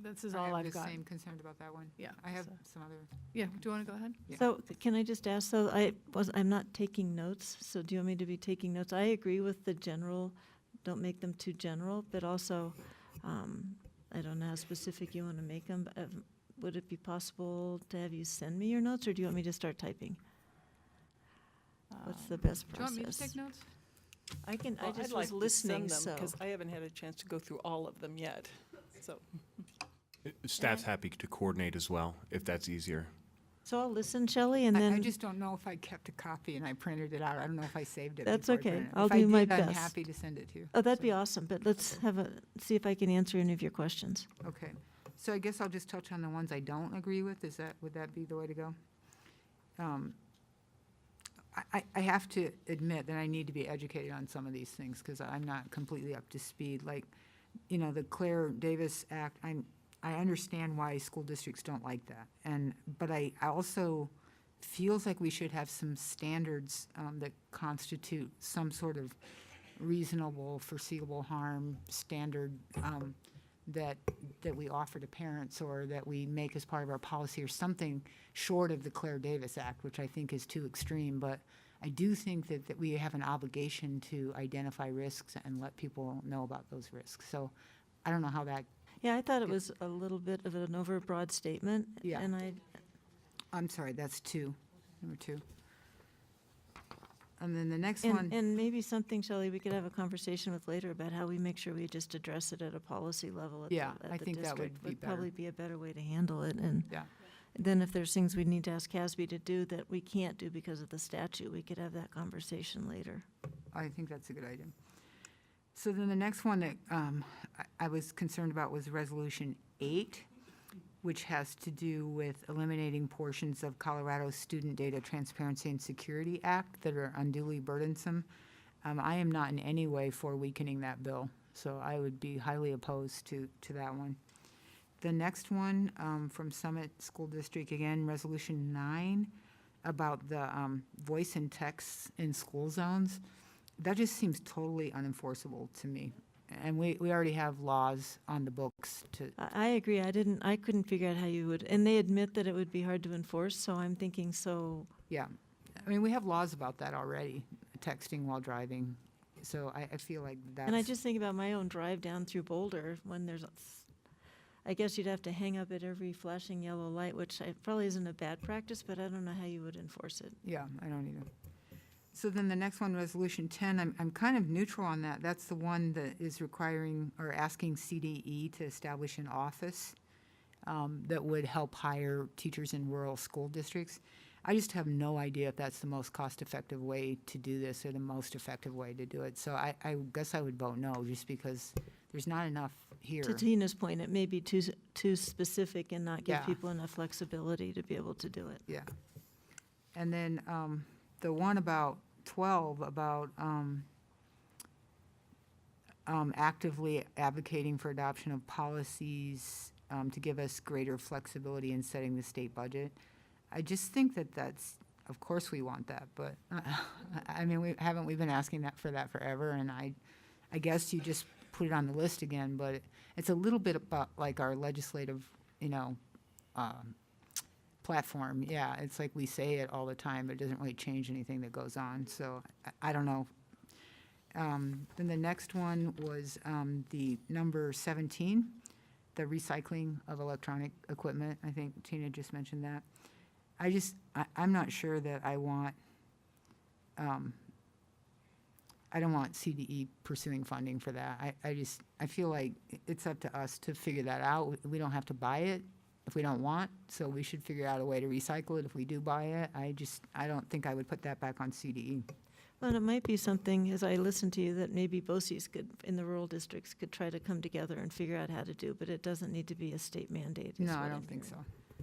[SPEAKER 1] this is all I've got.
[SPEAKER 14] I have the same concern about that one.
[SPEAKER 1] Yeah.
[SPEAKER 14] I have
[SPEAKER 1] so-
[SPEAKER 14] some other.
[SPEAKER 1] Yeah, do you want to go ahead?
[SPEAKER 14] Yeah.
[SPEAKER 9] So can I just ask, I'm not taking notes, so do you want me to be taking notes? I agree with the general, don't make them too general, but also, I don't know how specific you want to make them. But, would it be possible to have you send me your notes, or do you want me to start typing? What's the best
[SPEAKER 1] Do you want me to
[SPEAKER 9] process?
[SPEAKER 1] take notes?
[SPEAKER 9] I can, I
[SPEAKER 18] Well,
[SPEAKER 9] just
[SPEAKER 18] I'd like
[SPEAKER 9] was
[SPEAKER 18] to
[SPEAKER 9] listening,
[SPEAKER 18] send them,
[SPEAKER 9] so.
[SPEAKER 18] because I haven't had a chance to go through all of them yet, so.
[SPEAKER 3] Staff's happy to coordinate as well, if that's easier.
[SPEAKER 9] So I'll listen, Shelley, and then.
[SPEAKER 14] I just don't know if I kept a copy and I printed it out. I don't know if I saved it.
[SPEAKER 9] That's
[SPEAKER 14] before I
[SPEAKER 9] okay.
[SPEAKER 14] printed it.
[SPEAKER 9] I'll
[SPEAKER 14] If I
[SPEAKER 9] do my
[SPEAKER 14] did, I'm
[SPEAKER 9] best.
[SPEAKER 14] happy to send it to you.
[SPEAKER 9] Oh, that'd be awesome, but let's see if I can answer any of your questions.
[SPEAKER 14] Okay. So I guess I'll just touch on the ones I don't agree with. Would that be the way to go? I have to admit that I need to be educated on some of these things because I'm not completely up to speed. Like, the Claire Davis Act, I understand why school districts don't like that. But I also feels like we should have some standards that constitute some sort of reasonable, foreseeable harm standard that we offer to parents or that we make as part of our policy or something short of the Claire Davis Act, which I think is too extreme. But I do think that we have an obligation to identify risks and let people know about those risks. So I don't know how that.
[SPEAKER 9] Yeah, I thought it was a little bit of an overbroad statement.
[SPEAKER 14] Yeah.
[SPEAKER 9] And
[SPEAKER 14] I'm sorry, that's number 2. And then the next one.
[SPEAKER 9] And maybe something, Shelley, we could have a conversation with later about how we make sure we just address it at a policy level at the
[SPEAKER 14] Yeah,
[SPEAKER 9] at
[SPEAKER 14] I
[SPEAKER 9] the
[SPEAKER 14] think that would
[SPEAKER 9] district.
[SPEAKER 14] be better.
[SPEAKER 9] Probably be a better way to handle it. And
[SPEAKER 14] Yeah.
[SPEAKER 9] then if there's things we need to ask CASB to do that we can't do because of the statute, we could have that conversation later.
[SPEAKER 14] I think that's a good idea. So then the next one that I was concerned about was Resolution 8, which has to do with eliminating portions of Colorado's Student Data Transparency and Security Act that are unduly burdensome. I am not in any way for weakening that bill, so I would be highly opposed to that one. The next one from Summit School District, again, Resolution 9, about the voice and text in school zones. That just seems totally unenforceable to me. And we already have laws on the books to.
[SPEAKER 9] I agree. I couldn't figure out how you would, and they admit that it would be hard to enforce, so I'm thinking
[SPEAKER 14] Yeah. I mean, we have laws about that already, texting while driving. So I feel like that's.
[SPEAKER 9] And I just think about my own drive down through Boulder when I guess you'd have to hang up at every flashing yellow light, which probably isn't a bad practice, but I don't know how you would enforce it.
[SPEAKER 14] Yeah, I don't either. So then the next one, Resolution 10, I'm kind of neutral on that. That's the one that is requiring or asking CDE to establish an office that would help hire teachers in rural school districts. I just have no idea if that's the most cost-effective way to do this or the most effective way to do it. So I guess I would vote no, just because there's not enough here.
[SPEAKER 9] To Tina's point, it may be too specific and not give
[SPEAKER 14] Yeah.
[SPEAKER 9] people enough flexibility to be able to do it.
[SPEAKER 14] Yeah. And then the one about 12, about actively advocating for adoption of policies to give us greater flexibility in setting the state budget. I just think that's, of course we want that, but I mean, we've been asking for that forever, and I guess you just put it on the list again, but it's a little bit about like our legislative, platform. Yeah, it's like we say it all the time, but it doesn't really change anything that goes on. So I don't know. Then the next one was the number 17, the recycling of electronic equipment. I think Tina just mentioned that. I'm not sure that I want. I don't want CDE pursuing funding for that. I feel like it's up to us to figure that out. We don't have to buy it if we don't want, so we should figure out a way to recycle it if we do buy it. I don't think I would put that back on CDE.
[SPEAKER 9] Well, and it might be something, as I listen to you, that maybe BOCES in the rural districts could try to come together and figure out how to do, but it doesn't need to be a state mandate. is
[SPEAKER 14] No,
[SPEAKER 9] what
[SPEAKER 14] I
[SPEAKER 9] I'm
[SPEAKER 14] don't think
[SPEAKER 9] hearing.
[SPEAKER 14] so.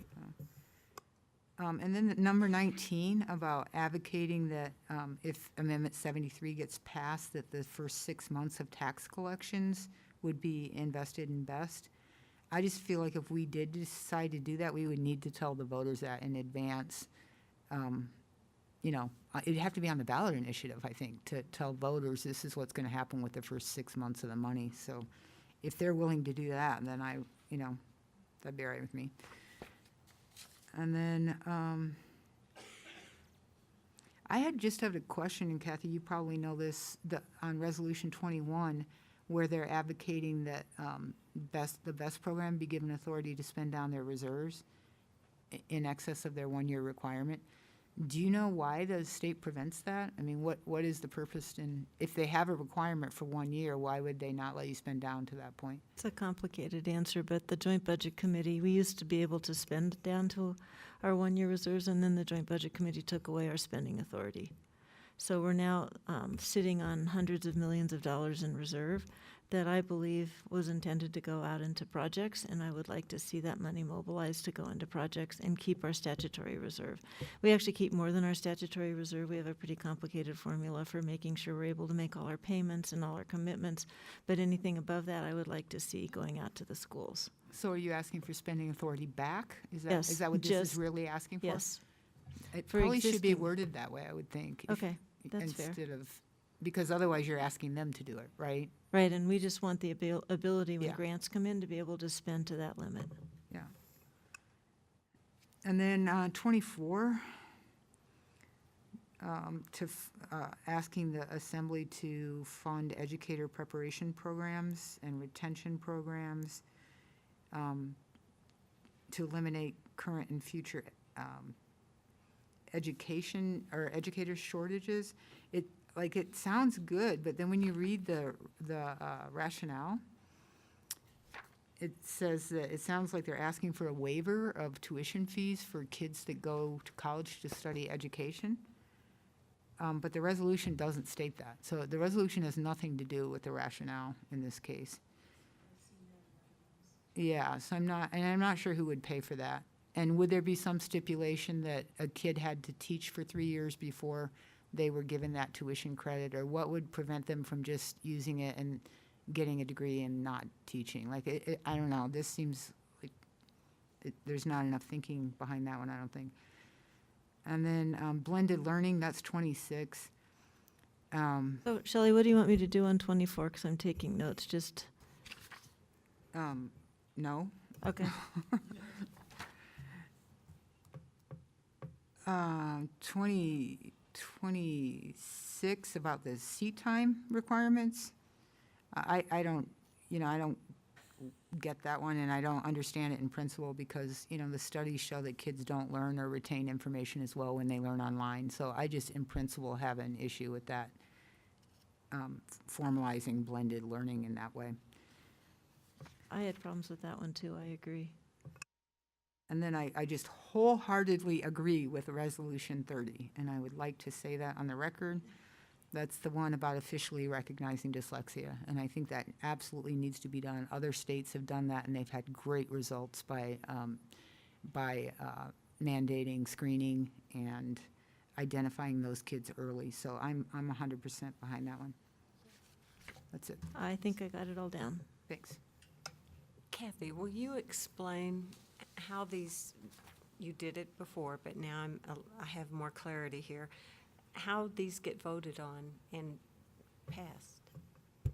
[SPEAKER 14] No. And then number 19, about advocating that if Amendment 73 gets passed, that the first 6 months of tax collections would be invested in BEST. I just feel like if we did decide to do that, we would need to tell the voters that in advance. You know, it'd have to be on the ballot initiative, I think, to tell voters this is what's going to happen with the first 6 months of the money. So if they're willing to do that, then you know, that'd be all right with me. And then I just have a question, and Kathy, you probably know this, on Resolution 21, where they're advocating that the BEST program be given authority to spend down their reserves in excess of their one-year requirement. Do you know why the state prevents that? I mean, what is the purpose if they have a requirement for 1 year, why would they not let you spend down to that point?
[SPEAKER 9] It's a complicated answer, but the Joint Budget Committee, we used to be able to spend down to our one-year reserves, and then the Joint Budget Committee took away our spending authority. So we're now sitting on hundreds of millions of dollars in reserve that I believe was intended to go out into projects, and I would like to see that money mobilized to go into projects and keep our statutory reserve. We actually keep more than our statutory reserve. We have a pretty complicated formula for making sure we're able to make all our payments and all our commitments, but anything above that I would like to see going out to the schools.
[SPEAKER 14] So are you asking for spending authority back?
[SPEAKER 9] Yes,
[SPEAKER 14] Is that what this is really asking for?
[SPEAKER 9] Yes.
[SPEAKER 14] It
[SPEAKER 9] For
[SPEAKER 14] probably should be
[SPEAKER 9] existing-
[SPEAKER 14] worded that way, I would think.
[SPEAKER 9] Okay, that's fair.
[SPEAKER 14] Instead of, because otherwise you're asking them to do it, right?
[SPEAKER 9] Right, and we just want the ability when
[SPEAKER 14] Yeah.
[SPEAKER 9] grants come in to be able to spend to that limit.
[SPEAKER 14] Yeah. And then 24, asking the Assembly to fund educator preparation programs and retention programs, to eliminate current and future education or educator shortages. It sounds good, but then when you read the rationale, it says that it sounds like they're asking for a waiver of tuition fees for kids that go to college to study education. But the resolution doesn't state that. So the resolution has nothing to do with the rationale in this case. Yeah, so I'm not sure who would pay for that. And would there be some stipulation that a kid had to teach for 3 years before they were given that tuition credit? Or what would prevent them from just using it and getting a degree and not teaching? I don't know. This seems like there's not enough thinking behind that one, I don't think. And then blended learning, that's 26.
[SPEAKER 9] So Shelley, what do you want me to do on 24? Because I'm taking notes, just.
[SPEAKER 14] No.
[SPEAKER 9] Okay.
[SPEAKER 14] 26 about the seat time requirements. I don't get that one, and I don't understand it in principle because, the studies show that kids don't learn or retain information as well when they learn online. So I just, in principle, have an issue with that, formalizing blended learning in that way.
[SPEAKER 9] I had problems with that one too, I agree.
[SPEAKER 14] And then I just wholeheartedly agree with Resolution 30, and I would like to say that on the record. That's the one about officially recognizing dyslexia, and I think that absolutely needs to be done. Other states have done that, and they've had great results by mandating screening and identifying those kids early. So I'm 100% behind that one. That's it.
[SPEAKER 9] I think I got it all down.
[SPEAKER 14] Thanks.
[SPEAKER 10] Kathy, will you explain how you did it before, but now I have more clarity here, how these get voted on and passed?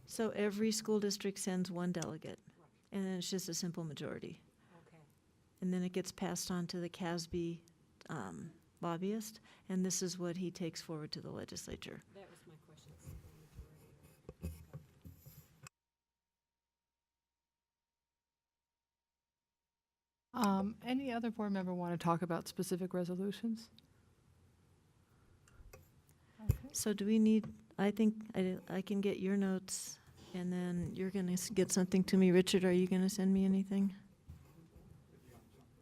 [SPEAKER 9] So every school district sends one delegate, and then it's just a simple majority.
[SPEAKER 10] Okay.
[SPEAKER 9] And then it gets passed on to the CASB lobbyist, and this is what he takes forward to the legislature.
[SPEAKER 10] That was my question.
[SPEAKER 1] Any other board member want to talk about specific resolutions?
[SPEAKER 9] So do we need, I think I can get your notes, and then you're going to get something to me. Richard, are you going to send me anything?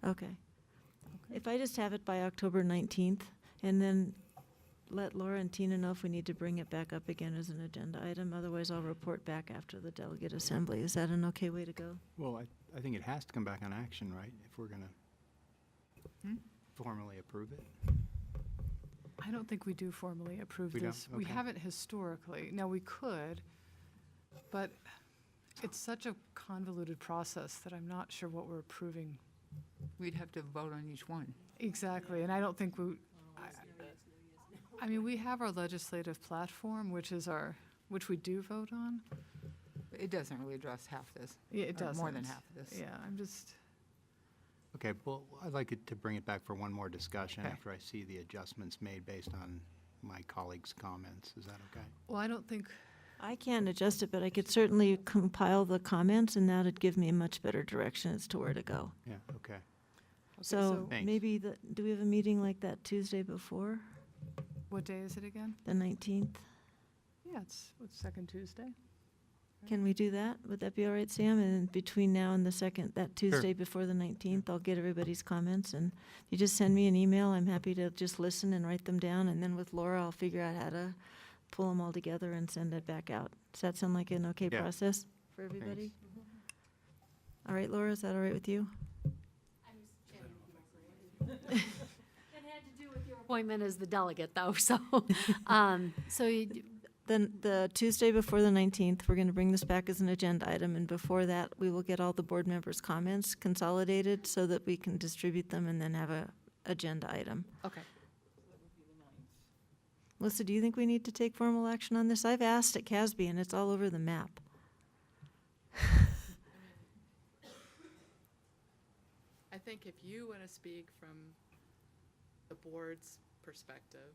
[SPEAKER 9] Okay. If I just have it by October 19th, and then let Laura and Tina know if we need to bring it back up again as an agenda item. Otherwise, I'll report back after the delegate assembly. Is that an okay way to go?
[SPEAKER 8] Well, I think it has to come back on action, right? If we're going to. formally approve it?
[SPEAKER 1] I don't think we do formally approve
[SPEAKER 8] We don't?
[SPEAKER 1] this. We
[SPEAKER 8] Okay.
[SPEAKER 1] haven't historically. Now, we could, but it's such a convoluted process that I'm not sure what we're approving.
[SPEAKER 14] We'd have to vote on each one.
[SPEAKER 1] Exactly, and I don't think I mean, we have our legislative platform, which we do vote on.
[SPEAKER 14] It doesn't really address half this.
[SPEAKER 1] Yeah, it
[SPEAKER 14] or
[SPEAKER 1] doesn't.
[SPEAKER 14] More than half of this.
[SPEAKER 1] Yeah, I'm just,
[SPEAKER 8] Okay, well, I'd like it to bring it back for one more discussion
[SPEAKER 1] Okay.
[SPEAKER 8] after I see the adjustments made based on my colleagues' comments. Is that okay?
[SPEAKER 1] well, I don't think,
[SPEAKER 9] I can't adjust it, but I could certainly compile the comments, and that'd give me a much better direction as to where to go.
[SPEAKER 8] Yeah, okay.
[SPEAKER 9] So
[SPEAKER 8] Thanks.
[SPEAKER 9] maybe, do we have a meeting like that Tuesday before,
[SPEAKER 1] what day is it again?
[SPEAKER 9] the 19th?
[SPEAKER 1] Yeah, it's second Tuesday.
[SPEAKER 9] Can we do that? Would that be all right, Sam? And between now and that Tuesday before the 19th, I'll get everybody's comments, and you just send me an email. I'm happy to just listen and write them down, and then with Laura, I'll figure out how to pull them all together and send it back out. Does that sound like an okay
[SPEAKER 8] Yeah.
[SPEAKER 9] process for everybody? All right, Laura, is that all right with you?
[SPEAKER 2] Appointment as the delegate, though, so,
[SPEAKER 9] Then the Tuesday before the 19th, we're going to bring this back as an agenda item, and before that, we will get all the board members' comments consolidated so that we can distribute them and then have a agenda item.
[SPEAKER 1] Okay.
[SPEAKER 9] Melissa, do you think we need to take formal action on this? I've asked at CASB, and it's all over the map.
[SPEAKER 19] I think if you want to speak from the board's perspective,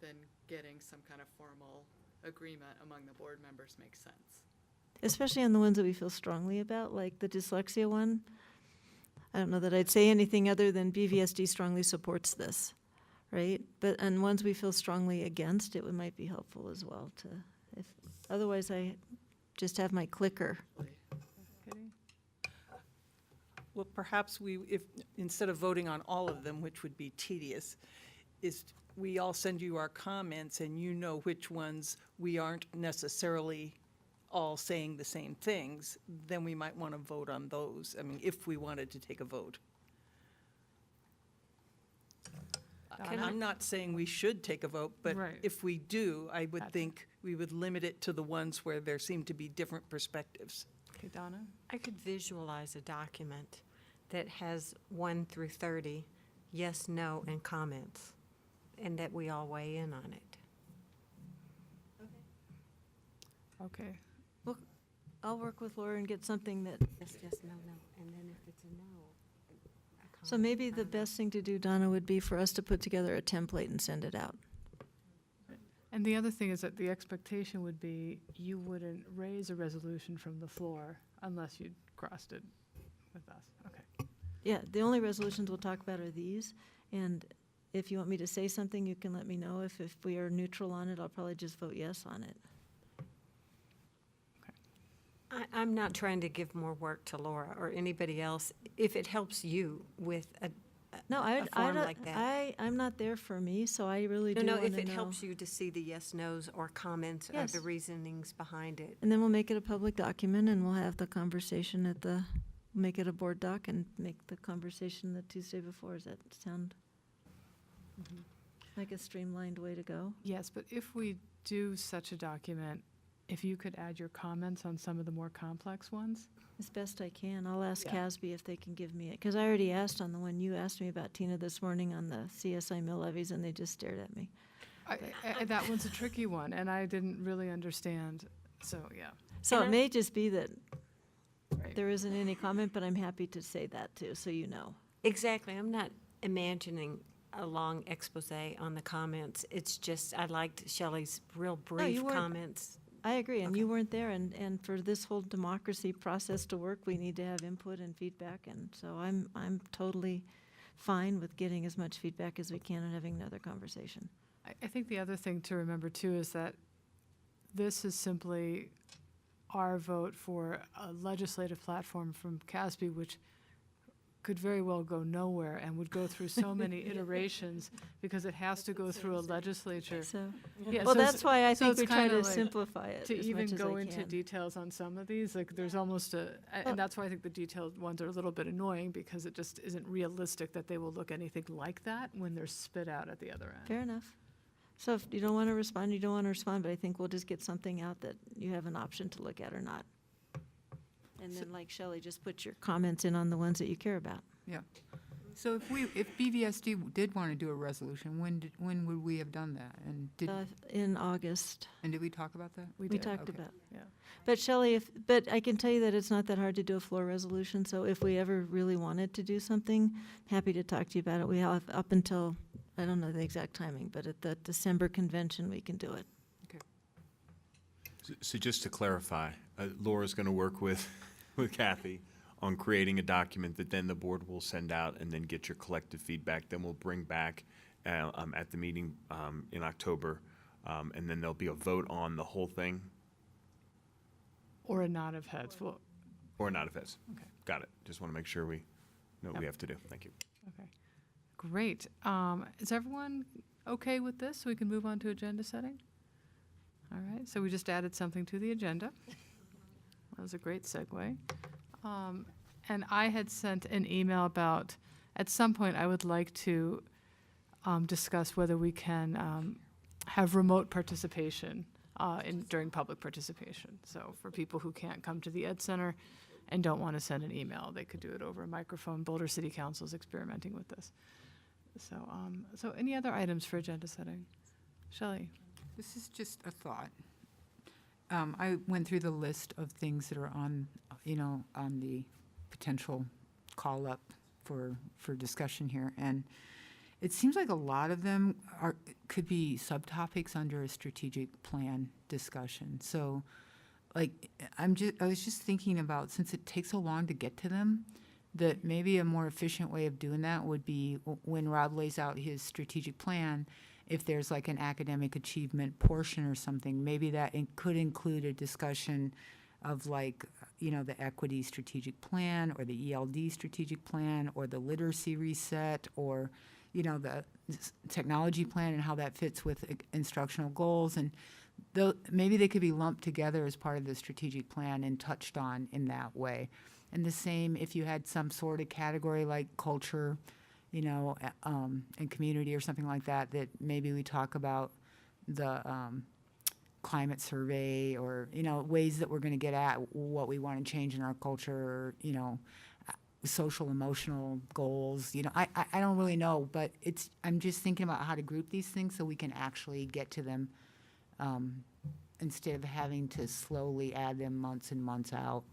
[SPEAKER 19] then getting some kind of formal agreement among the board members makes sense.
[SPEAKER 9] Especially on the ones that we feel strongly about, like the dyslexia one. I don't know that I'd say anything other than BVSD strongly supports this, right? But on ones we feel strongly against, it might be helpful as well to, otherwise I just have my clicker.
[SPEAKER 18] Well, perhaps if, instead of voting on all of them, which would be tedious, is we all send you our comments and you know which ones we aren't necessarily all saying the same things, then we might want to vote on those. I mean, if we wanted to take a vote. And I'm not saying we should take a vote, but
[SPEAKER 1] Right.
[SPEAKER 18] if we do, I would think we would limit it to the ones where there seem to be different perspectives.
[SPEAKER 1] Okay, Donna?
[SPEAKER 10] I could visualize a document that has 1 through 30, yes, no, and comments, and that we all weigh in on it.
[SPEAKER 1] Okay.
[SPEAKER 9] Well, I'll work with Laura and get something that,
[SPEAKER 10] Yes, yes, no, no, and then if it's a no. a
[SPEAKER 9] so
[SPEAKER 10] comment,
[SPEAKER 9] maybe the best thing to do, Donna, would be for us to put together a template and send it out.
[SPEAKER 1] And the other thing is that the expectation would be you wouldn't raise a resolution from the floor unless you'd crossed it with us. Okay.
[SPEAKER 9] Yeah, the only resolutions we'll talk about are these, and if you want me to say something, you can let me know. If we are neutral on it, I'll probably just vote yes on it.
[SPEAKER 10] I'm not trying to give more work to Laura or anybody else. If it helps you with a
[SPEAKER 9] No,
[SPEAKER 10] a form like that.
[SPEAKER 9] I'm not there for me, so I really do
[SPEAKER 10] No,
[SPEAKER 9] want
[SPEAKER 10] no,
[SPEAKER 9] to know.
[SPEAKER 10] if it helps you to see the yes, nos, or comments, or
[SPEAKER 9] Yes.
[SPEAKER 10] the reasonings behind it.
[SPEAKER 9] And then we'll make it a public document, and we'll have the conversation make it a board doc and make the conversation the Tuesday before. Does that sound like a streamlined way to go?
[SPEAKER 1] Yes, but if we do such a document, if you could add your comments on some of the more complex ones?
[SPEAKER 9] As best I can. I'll ask
[SPEAKER 1] Yeah.
[SPEAKER 9] CASB if they can give me it, because I already asked on the one you asked me about, Tina, this morning on the CSI mill levies, and they just stared at me.
[SPEAKER 1] That one's a tricky one, and I didn't really understand, so, yeah.
[SPEAKER 9] So
[SPEAKER 10] And
[SPEAKER 9] it may just be that
[SPEAKER 1] Right.
[SPEAKER 9] there isn't any comment, but I'm happy to say that too, so you know.
[SPEAKER 10] Exactly. I'm not imagining a long expose on the comments. It's just, I liked Shelley's real brief
[SPEAKER 9] weren't.
[SPEAKER 10] comments.
[SPEAKER 9] I agree, and
[SPEAKER 10] Okay.
[SPEAKER 9] you weren't there, and for this whole democracy process to work, we need to have input and feedback, and so I'm totally fine with getting as much feedback as we can and having another conversation.
[SPEAKER 1] I think the other thing to remember too is that this is simply our vote for a legislative platform from CASB, which could very well go nowhere and would go through so many iterations because it has to go through a legislature.
[SPEAKER 9] So,
[SPEAKER 1] Yeah,
[SPEAKER 9] well,
[SPEAKER 1] so it's-
[SPEAKER 9] that's why I
[SPEAKER 1] so
[SPEAKER 9] think
[SPEAKER 1] it's
[SPEAKER 9] we try
[SPEAKER 1] kinda
[SPEAKER 9] to
[SPEAKER 1] like
[SPEAKER 9] simplify it
[SPEAKER 1] to
[SPEAKER 9] as
[SPEAKER 1] even
[SPEAKER 9] much as
[SPEAKER 1] go
[SPEAKER 9] I
[SPEAKER 1] into
[SPEAKER 9] can.
[SPEAKER 1] details on some of these, like there's almost and that's why I think the detailed ones are a little bit annoying because it just isn't realistic that they will look anything like that when they're spit out at the other end.
[SPEAKER 9] Fair enough. So if you don't want to respond, you don't want to respond, but I think we'll just get something out that you have an option to look at or not. And then, like Shelley, just put your comments in on the ones that you care about.
[SPEAKER 14] Yeah. So if BVSD did want to do a resolution, when would we have done that? And
[SPEAKER 9] In August.
[SPEAKER 14] And did we talk about that?
[SPEAKER 9] We
[SPEAKER 1] did,
[SPEAKER 9] talked
[SPEAKER 14] okay.
[SPEAKER 9] about.
[SPEAKER 1] Yeah.
[SPEAKER 9] But Shelley, but I can tell you that it's not that hard to do a floor resolution, so if we ever really wanted to do something, happy to talk to you about it. We have up until, I don't know the exact timing, but at the December convention, we can do it.
[SPEAKER 3] So just to clarify, Laura's going to work with Kathy on creating a document that then the board will send out and then get your collective feedback. Then we'll bring back at the meeting in October, and then there'll be a vote on the whole thing.
[SPEAKER 1] Or a nod of heads. Well,
[SPEAKER 3] Or not if it's.
[SPEAKER 1] Okay.
[SPEAKER 3] Got it. Just want to make sure we know what we have to do. Thank you.
[SPEAKER 1] okay. Great. Is everyone okay with this? So we can move on to agenda setting? All right. So we just added something to the agenda. That was a great segue. And I had sent an email about, at some point, I would like to discuss whether we can have remote participation during public participation. So for people who can't come to the Ed Center and don't want to send an email, they could do it over a microphone. Boulder City Council is experimenting with this. So any other items for agenda setting? Shelley?
[SPEAKER 14] This is just a thought. I went through the list of things that are on the potential call-up for discussion here, and it seems like a lot of them could be subtopics under a strategic plan discussion. So, like, I was just thinking about, since it takes so long to get to them, that maybe a more efficient way of doing that would be when Rob lays out his strategic plan, if there's like an academic achievement portion or something, maybe that could include a discussion of like, the equity strategic plan or the ELD strategic plan or the literacy reset or, the technology plan and how that fits with instructional goals. And maybe they could be lumped together as part of the strategic plan and touched on in that way. And the same if you had some sort of category like culture, and community or something like that, that maybe we talk about the climate survey or, ways that we're going to get at what we want to change in our culture, or, social emotional goals. I don't really know, but I'm just thinking about how to group these things so we can actually get to them instead of having to slowly add them months and months out,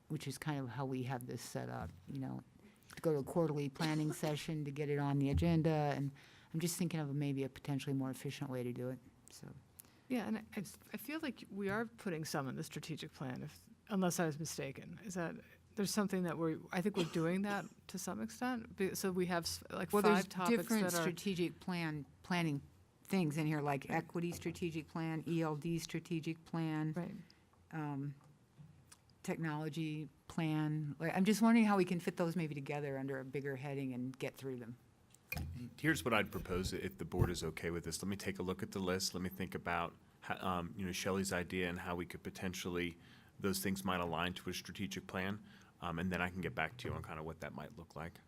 [SPEAKER 14] which is kind of how we have this set up, to go to a quarterly planning session to get it on the agenda. And I'm just thinking of maybe a potentially more efficient way to do it. So.
[SPEAKER 1] Yeah, and I feel like we are putting some in the strategic plan, unless I was mistaken. Is that there's something that I think we're doing that to some extent. So we have like 5
[SPEAKER 14] there's
[SPEAKER 1] topics
[SPEAKER 14] different
[SPEAKER 1] that are
[SPEAKER 14] strategic planning things in here, like equity strategic plan, ELD strategic plan,
[SPEAKER 1] right.
[SPEAKER 14] Technology plan. Like, I'm just wondering how we can fit those maybe together under a bigger heading and get through them.
[SPEAKER 3] Here's what I'd propose if the board is okay with this. Let me take a look at the list. Let me think about how, Shelley's idea and how we could potentially, those things might align to a strategic plan. And then I can get back to you on kind of what that might look like.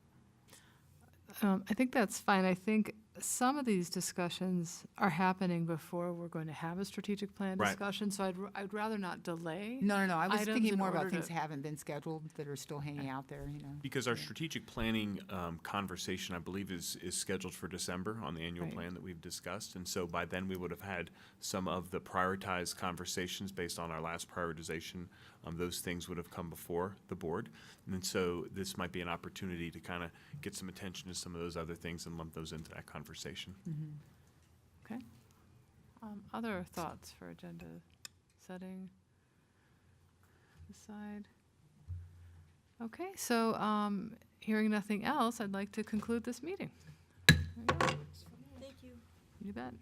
[SPEAKER 1] I think that's fine. I think some of these discussions are happening before we're going to have a strategic plan
[SPEAKER 3] Right.
[SPEAKER 1] discussion, so I'd rather not delay.
[SPEAKER 14] No. I was
[SPEAKER 1] items
[SPEAKER 14] thinking
[SPEAKER 1] in
[SPEAKER 14] more about
[SPEAKER 1] order
[SPEAKER 14] things
[SPEAKER 1] to-
[SPEAKER 14] that haven't been scheduled that are still hanging out there,
[SPEAKER 3] Because our strategic planning conversation, I believe, is scheduled for December on the annual
[SPEAKER 1] Right.
[SPEAKER 3] plan that we've discussed. And so by then, we would have had some of the prioritized conversations based on our last prioritization. Those things would have come before the board. And so this might be an opportunity to kind of get some attention to some of those other things and lump those into that conversation.
[SPEAKER 1] Okay. Other thoughts for agenda setting? Decide. Okay, so hearing nothing else, I'd like to conclude this meeting.
[SPEAKER 9] Thank you.
[SPEAKER 1] You bet.